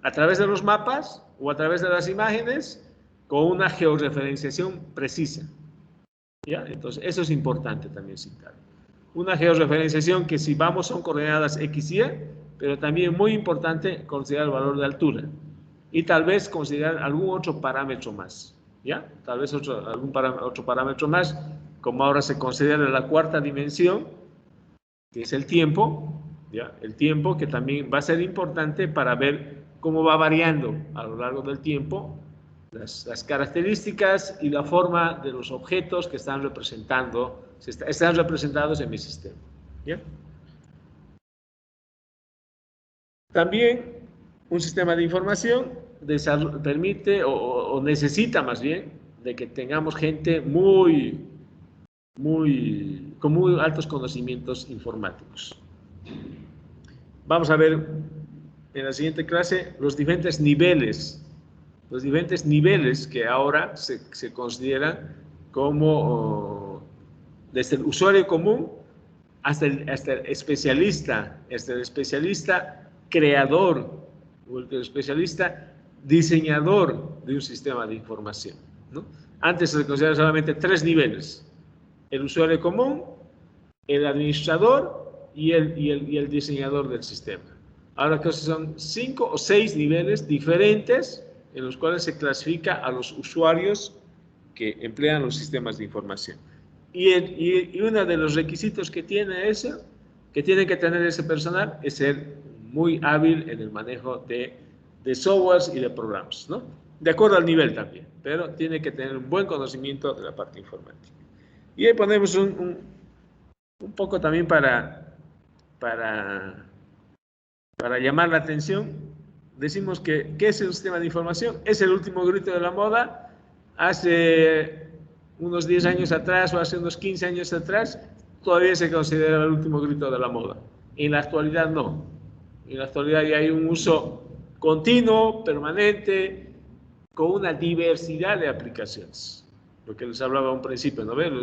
a través de los mapas o a través de las imágenes, con una georreferenciación precisa, ¿ya? Entonces, eso es importante también citar. Una georreferenciación que si vamos son coordenadas X y Y, pero también muy importante considerar el valor de altura y tal vez considerar algún otro parámetro más, ¿ya? Tal vez otro parámetro más, como ahora se considera la cuarta dimensión, que es el tiempo, ¿ya? El tiempo que también va a ser importante para ver cómo va variando a lo largo del tiempo las características y la forma de los objetos que están representados en mi sistema, ¿ya? También un sistema de información permite o necesita más bien de que tengamos gente con muy altos conocimientos informáticos. Vamos a ver en la siguiente clase los diferentes niveles que ahora se consideran como desde el usuario común hasta el especialista creador o el especialista diseñador de un sistema de información, ¿no? Antes se consideraban solamente 3 niveles: el usuario común, el administrador y el diseñador del sistema. Ahora que son 5 o 6 niveles diferentes en los cuales se clasifica a los usuarios que emplean los sistemas de información. Y uno de los requisitos que tiene que tener ese personal es ser muy hábil en el manejo de softwares y de programas, ¿no? De acuerdo al nivel también, pero tiene que tener un buen conocimiento de la parte informática. Y ahí ponemos un poco también para llamar la atención. Decimos que ¿qué es el sistema de información? Es el último grito de la moda. Hace unos 10 años atrás o hace unos 15 años atrás todavía se considera el último grito de la moda. En la actualidad no. En la actualidad ya hay un uso continuo, permanente, con una diversidad de aplicaciones. Lo que les hablaba a un principio, ¿no ven?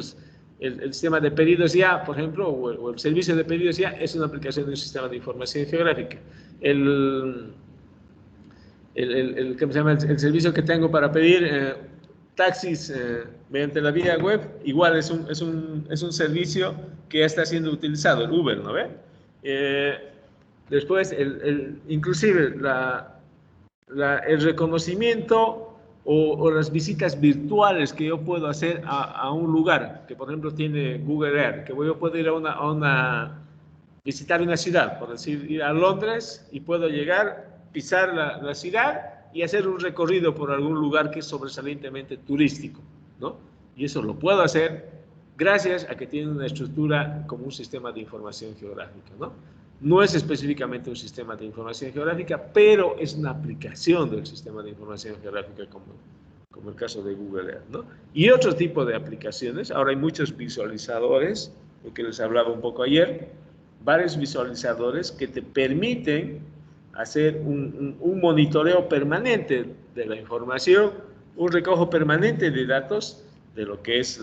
El sistema de pedidos ya, por ejemplo, o el servicio de pedidos ya es una aplicación de un sistema de información geográfica. ¿Cómo se llama? El servicio que tengo para pedir taxis mediante la vía web, igual es un servicio que ya está siendo utilizado, el Uber, ¿no ve? Después, inclusive el reconocimiento o las visitas virtuales que yo puedo hacer a un lugar, que por ejemplo tiene Google Earth, que yo puedo ir visitar una ciudad, por decir, ir a Londres y puedo llegar, pisar la ciudad y hacer un recorrido por algún lugar que es sobresalientemente turístico, ¿no? Y eso lo puedo hacer gracias a que tiene una estructura como un sistema de información geográfica, ¿no? No es específicamente un sistema de información geográfica, pero es una aplicación del sistema de información geográfica como el caso de Google Earth, ¿no? Y otro tipo de aplicaciones. Ahora hay muchos visualizadores, lo que les hablaba un poco ayer, varios visualizadores que te permiten hacer un monitoreo permanente de la información, un recojo permanente de datos de lo que es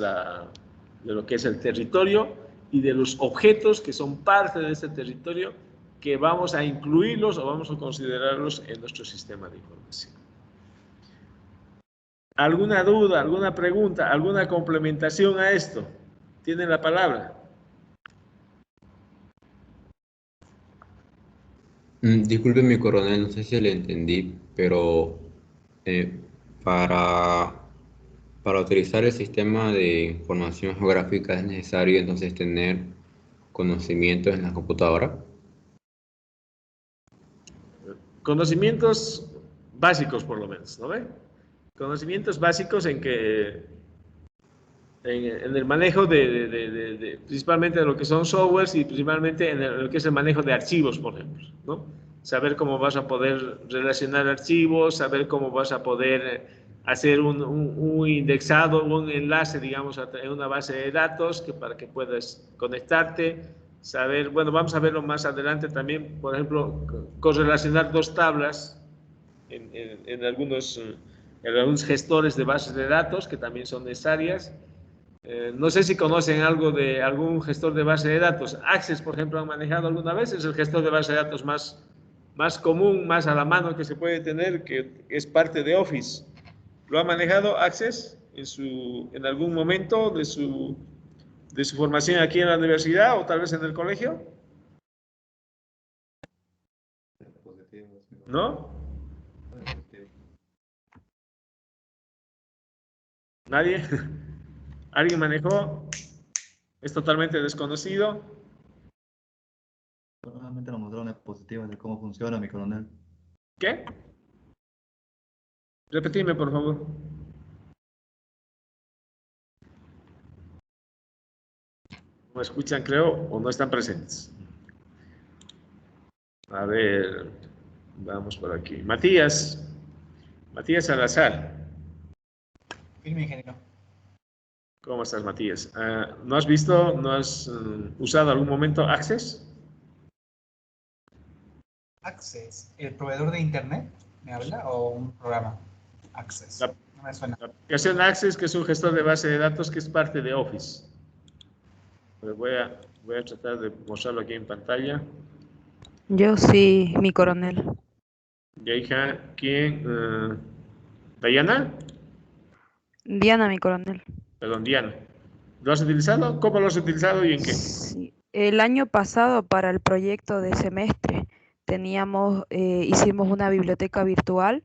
el territorio y de los objetos que son parte de este territorio, que vamos a incluirlos o vamos a considerarlos en nuestro sistema de información. ¿Alguna duda, alguna pregunta, alguna complementación a esto? ¿Tienen la palabra? Disculpe, mi coronel, no sé si le entendí, pero eh, para, para utilizar el sistema de información geográfica es necesario entonces tener conocimientos en la computadora. Conocimientos básicos, por lo menos, ¿no ve? Conocimientos básicos en que en el manejo principalmente de lo que son softwares y principalmente en lo que es el manejo de archivos, por ejemplo, ¿no? Saber cómo vas a poder relacionar archivos, saber cómo vas a poder hacer un indexado, un enlace, digamos, en una base de datos para que puedas conectarte, saber, bueno, vamos a verlo más adelante también, por ejemplo, correlacionar dos tablas en algunos gestores de bases de datos que también son necesarias. No sé si conocen algo de algún gestor de base de datos. Access, por ejemplo, han manejado alguna vez. Es el gestor de base de datos más común, más a la mano que se puede tener, que es parte de Office. ¿Lo ha manejado Access en algún momento de su formación aquí en la universidad o tal vez en el colegio? ¿No? ¿Nadie? ¿Alguien manejó? ¿Es totalmente desconocido? Solamente nos mostraron diapositivas de cómo funciona, mi coronel. ¿Qué? Repetime, por favor. No escuchan, creo, o no están presentes. A ver, vamos por aquí. Matías Salazar. Firme, ingeniero. ¿Cómo estás, Matías? ¿No has visto, no has usado algún momento Access? Access, ¿el proveedor de internet me habla o un programa? Access, no me suena. La aplicación Access, que es un gestor de base de datos que es parte de Office. Voy a tratar de mostrarlo aquí en pantalla. Yo sí, mi coronel. Ya, hija, ¿quién? ¿Diana? Diana, mi coronel. Perdón, Diana. ¿Lo has utilizado? ¿Cómo lo has utilizado y en qué? Sí. El año pasado, para el proyecto de semestre, hicimos una biblioteca virtual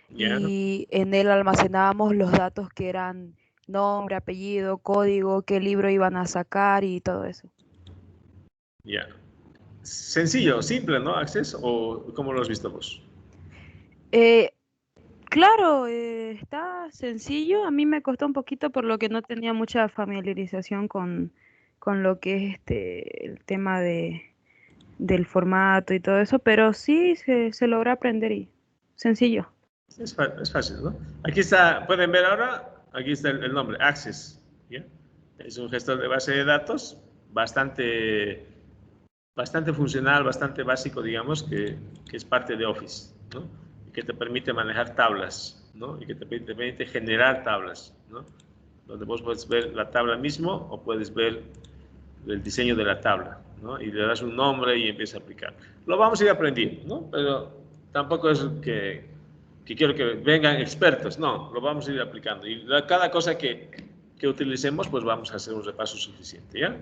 Ya. y en él almacenábamos los datos que eran nombre, apellido, código, qué libro iban a sacar y todo eso. Ya. Sencillo, simple, ¿no? Access, ¿o cómo lo has visto vos? Claro, está sencillo. A mí me costó un poquito por lo que no tenía mucha familiarización con lo que es el tema del formato y todo eso, pero sí se logra aprender y sencillo. Es fácil, ¿no? Aquí está, pueden ver ahora, aquí está el nombre, Access. ¿Ya? Es un gestor de base de datos bastante funcional, bastante básico, digamos, que es parte de Office, ¿no? Y que te permite manejar tablas, ¿no? Y que te permite generar tablas, ¿no? Donde vos puedes ver la tabla mismo o puedes ver el diseño de la tabla, ¿no? Y le das un nombre y empieza a aplicar. Lo vamos a ir aprendiendo, ¿no? Pero tampoco es que quiero que vengan expertos, no, lo vamos a ir aplicando. Y cada cosa que utilicemos, pues vamos a hacer un repaso suficiente, ¿ya?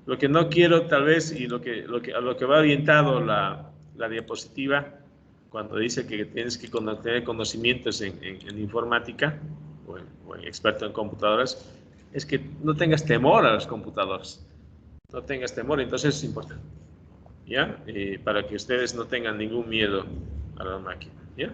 Lo que no quiero, tal vez, y a lo que va orientado la diapositiva, cuando dice que tienes que tener conocimientos en informática o en experto en computadoras, es que no tengas temor a las computadoras. No tengas temor, entonces es importante, ¿ya? Para que ustedes no tengan ningún miedo a la máquina, ¿ya?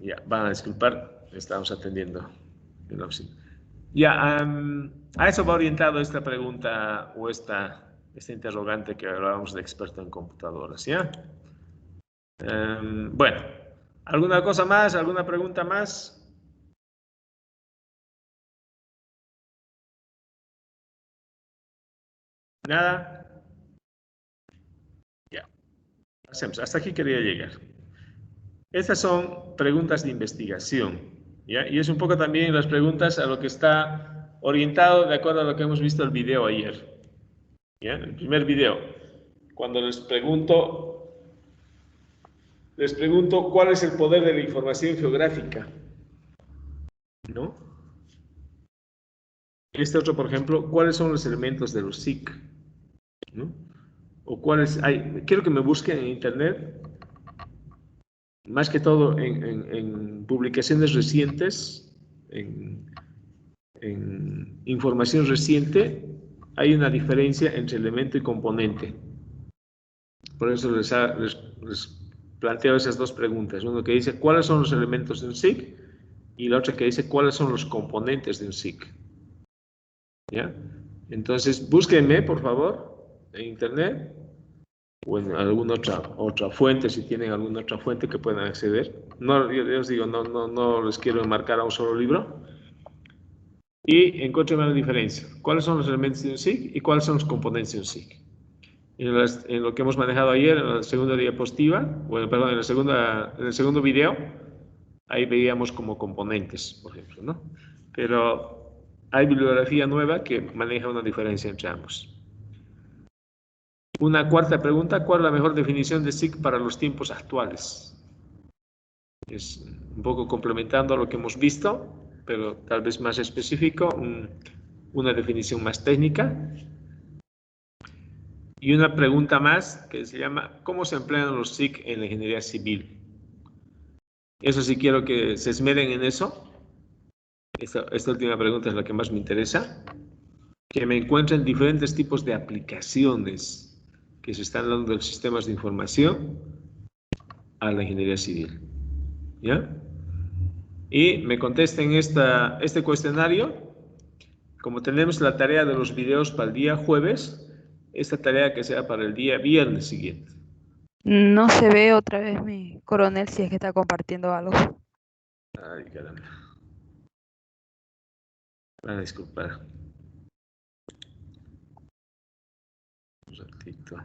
Ya, van a disculpar, estamos atendiendo en la oficina. Ya, a eso va orientado esta pregunta o esta interrogante que hablábamos de experto en computadoras, ¿ya? Bueno, ¿alguna cosa más? ¿Alguna pregunta más? ¿Nada? Hacemos, hasta aquí quería llegar. Estas son preguntas de investigación, ¿ya? Y es un poco también las preguntas a lo que está orientado de acuerdo a lo que hemos visto el video ayer, ¿ya? El primer video, cuando les pregunto cuál es el poder de la información geográfica, ¿no? Este otro, por ejemplo, ¿cuáles son los elementos de los SIC? ¿No? O cuáles hay, quiero que me busquen en internet, más que todo en publicaciones recientes, en información reciente, hay una diferencia entre elemento y componente. Por eso les planteo esas dos preguntas. Uno que dice cuáles son los elementos de un SIC y la otra que dice cuáles son los componentes de un SIC. ¿Ya? Entonces, búsquenme, por favor, en internet o en alguna otra fuente, si tienen alguna otra fuente que puedan acceder. No, yo os digo, no les quiero enmarcar a un solo libro. Y encuentren la diferencia. ¿Cuáles son los elementos de un SIC y cuáles son los componentes de un SIC? En lo que hemos manejado ayer, en la segunda diapositiva, bueno, perdón, en el segundo video, ahí veíamos como componentes, por ejemplo, ¿no? Pero hay bibliografía nueva que maneja una diferencia entre ambos. Una cuarta pregunta, ¿cuál es la mejor definición de SIC para los tiempos actuales? Es un poco complementando a lo que hemos visto, pero tal vez más específico, una definición más técnica. Y una pregunta más que se llama, ¿cómo se emplean los SIC en la ingeniería civil? Eso sí quiero que se esmeren en eso. Esta última pregunta es la que más me interesa. Que me encuentren diferentes tipos de aplicaciones que se están dando de los sistemas de información a la ingeniería civil. ¿Ya? Y me contesten este cuestionario. Como tenemos la tarea de los videos para el día jueves, esta tarea que sea para el día viernes siguiente. No se ve otra vez mi coronel si es que está compartiendo algo. Ay, caramba. Van a disculpar. Un ratito.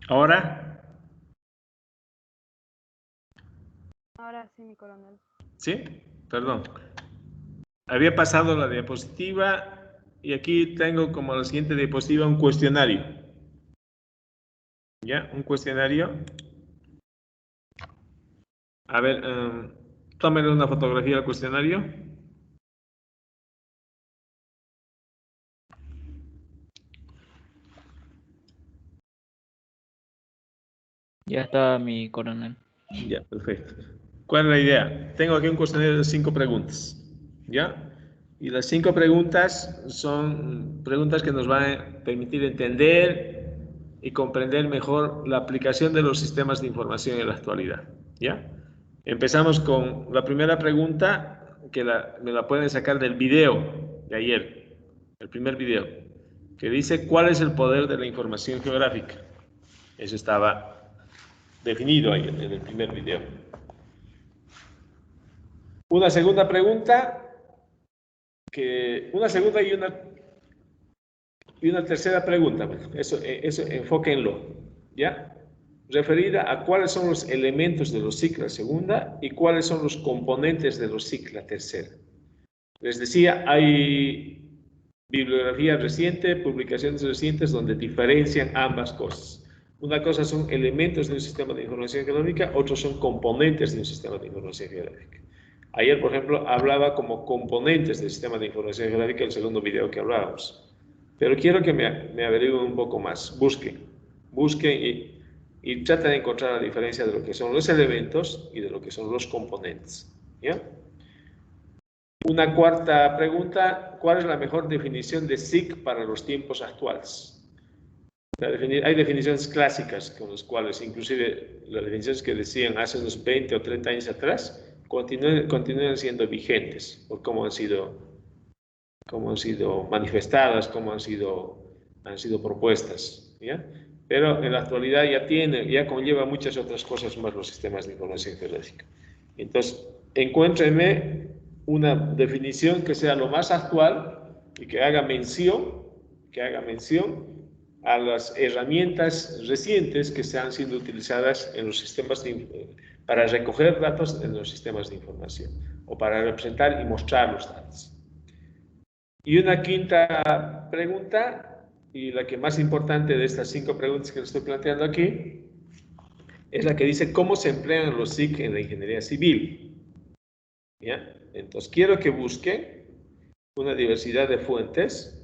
¿Ahora? Ahora sí, mi coronel. ¿Sí? Perdón. Había pasado la diapositiva y aquí tengo como la siguiente diapositiva un cuestionario. ¿Ya? Un cuestionario. A ver, tómenle una fotografía al cuestionario. Ya está mi coronel. Ya, perfecto. ¿Cuál es la idea? Tengo aquí un cuestionario de 5 preguntas. ¿Ya? Y las 5 preguntas son preguntas que nos van a permitir entender y comprender mejor la aplicación de los sistemas de información en la actualidad. ¿Ya? Empezamos con la primera pregunta, que me la pueden sacar del video de ayer, el primer video, que dice, ¿cuál es el poder de la información geográfica? Eso estaba definido ahí en el primer video. Una segunda pregunta, una segunda y una tercera pregunta, bueno, eso enfóquenlo, ¿ya? Referida a cuáles son los elementos de los SIC, la segunda, y cuáles son los componentes de los SIC, la tercera. Les decía, hay bibliografía reciente, publicaciones recientes donde diferencian ambas cosas. Una cosa son elementos de un sistema de información geográfica, otros son componentes de un sistema de información geográfica. Ayer, por ejemplo, hablaba como componentes del sistema de información geográfica, el segundo video que hablábamos. Pero quiero que me averigüen un poco más. Busquen y traten de encontrar la diferencia de lo que son los elementos y de lo que son los componentes. ¿Ya? Una cuarta pregunta, ¿cuál es la mejor definición de SIC para los tiempos actuales? Hay definiciones clásicas con las cuales, inclusive las definiciones que decían hace unos 20 o 30 años atrás, continúan siendo vigentes por cómo han sido manifestadas, cómo han sido propuestas, ¿ya? Pero en la actualidad ya conlleva muchas otras cosas más los sistemas de información geográfica. Entonces, encuéntrenme una definición que sea lo más actual y que haga mención a las herramientas recientes que están siendo utilizadas en los sistemas para recoger datos en los sistemas de información o para representar y mostrar los datos. Y una quinta pregunta, y la que más importante de estas 5 preguntas que les estoy planteando aquí, es la que dice cómo se emplean los SIC en la ingeniería civil. ¿Ya? Entonces, quiero que busquen una diversidad de fuentes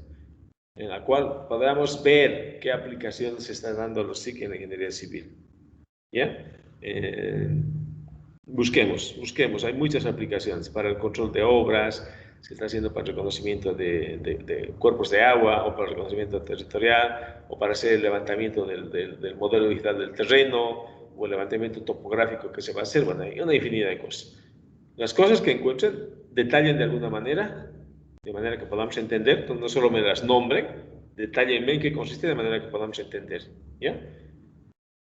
en la cual podamos ver qué aplicaciones se están dando a los SIC en la ingeniería civil. ¿Ya? Busquemos, hay muchas aplicaciones para el control de obras, se está haciendo para el reconocimiento de cuerpos de agua, o para el reconocimiento territorial, o para hacer el levantamiento del modelo digital del terreno, o el levantamiento topográfico que se va a hacer. Bueno, hay una infinidad de cosas. Las cosas que encuentren, detallen de alguna manera, de manera que podamos entender, entonces no solo me las nombren, detállenme en qué consiste de manera que podamos entender, ¿ya?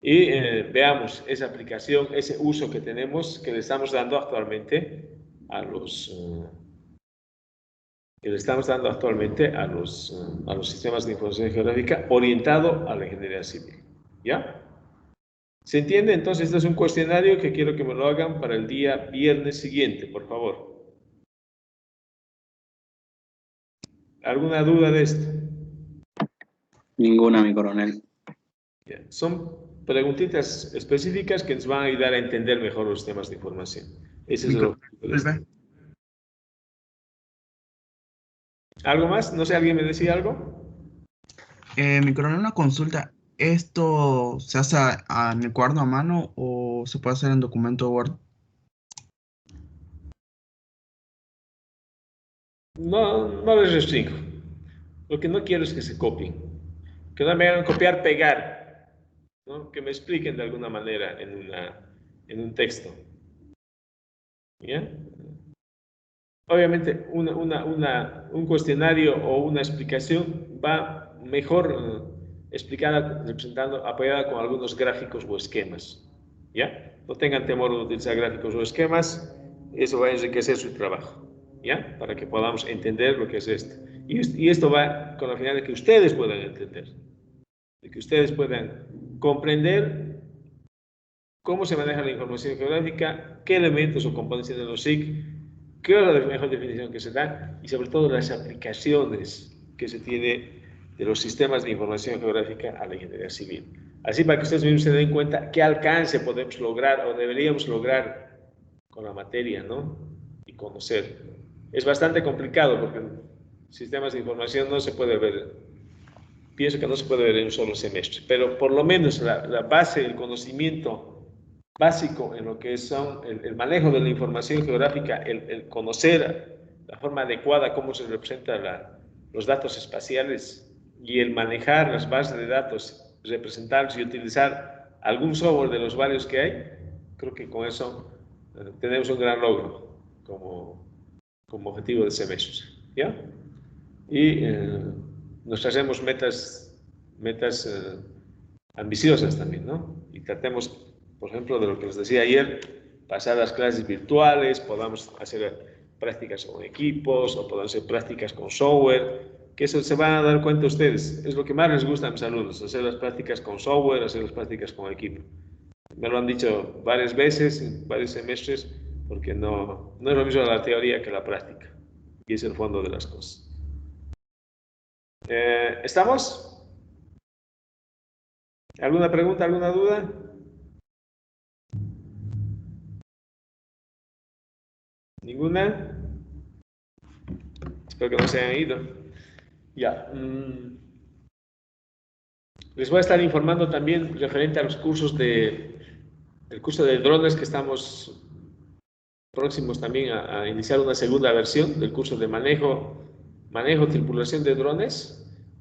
Y veamos esa aplicación, ese uso que tenemos, que le estamos dando actualmente a los sistemas de información geográfica orientado a la ingeniería civil, ¿ya? ¿Se entiende? Entonces, este es un cuestionario que quiero que me lo hagan para el día viernes siguiente, por favor. ¿Alguna duda de esto? Ninguna, mi coronel. Bien. Son preguntitas específicas que nos van a ayudar a entender mejor los temas de información. Ese es lo que... ¿Algo más? No sé, ¿alguien me decía algo? Mi coronel, una consulta. ¿Esto se hace en el cuaderno a mano o se puede hacer en documento Word? No les restringo. Lo que no quiero es que se copien. Que no me hagan copiar, pegar, ¿no? Que me expliquen de alguna manera en un texto. ¿Ya? Obviamente, un cuestionario o una explicación va mejor explicada, apoyada con algunos gráficos o esquemas. ¿Ya? No tengan temor de utilizar gráficos o esquemas, eso va a enriquecer su trabajo, ¿ya? Para que podamos entender lo que es esto. Y esto va con la finalidad de que ustedes puedan entender, de que ustedes puedan comprender cómo se maneja la información geográfica, qué elementos o componentes tienen los SIC, qué es la mejor definición que se da y sobre todo las aplicaciones que se tiene de los sistemas de información geográfica a la ingeniería civil. Así para que ustedes mismos se den cuenta qué alcance podemos lograr o deberíamos lograr con la materia, ¿no? Y conocer. Es bastante complicado porque sistemas de información no se puede ver, pienso que no se puede ver en un solo semestre, pero por lo menos la base, el conocimiento básico en lo que son el manejo de la información geográfica, el conocer la forma adecuada cómo se representan los datos espaciales y el manejar las bases de datos, representarlos y utilizar algún software de los varios que hay, creo que con eso tenemos un gran logro como objetivo de semestre, ¿ya? Y nos hacemos metas ambiciosas también, ¿no? Y tratemos, por ejemplo, de lo que les decía ayer, pasar las clases virtuales, podamos hacer prácticas con equipos o podamos hacer prácticas con software, que eso se van a dar cuenta ustedes, es lo que más les gusta a mis alumnos, hacer las prácticas con software, hacer las prácticas con equipo. Me lo han dicho varias veces, en varios semestres, porque no es lo mismo la teoría que la práctica, y es el fondo de las cosas. ¿Estamos? ¿Alguna pregunta, alguna duda? ¿Ninguna? Espero que no se hayan ido. Ya. Les voy a estar informando también referente a los cursos el curso de drones que estamos próximos también a iniciar una segunda versión del curso de manejo, tripulación de drones,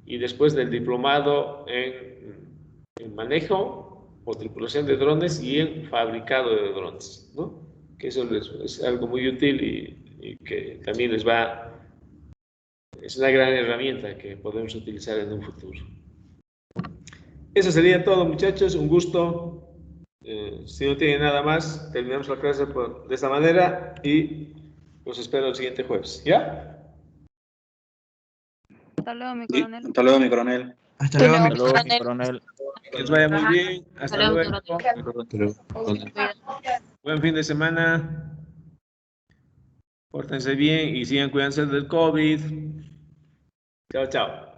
y después del diplomado en manejo o tripulación de drones y en fabricado de drones, ¿no? Que eso es algo muy útil y que también es una gran herramienta que podemos utilizar en un futuro. Eso sería todo, muchachos. Un gusto. Si no tienen nada más, terminamos la clase de esta manera y los espero el siguiente jueves. ¿Ya? Hasta luego, mi coronel. Hasta luego, mi coronel. Hasta luego, Hasta luego, mi coronel. Que les vaya muy bien. Hasta luego. Buen fin de semana. Pórtense bien y sigan cuidándose del COVID. Chao, chao.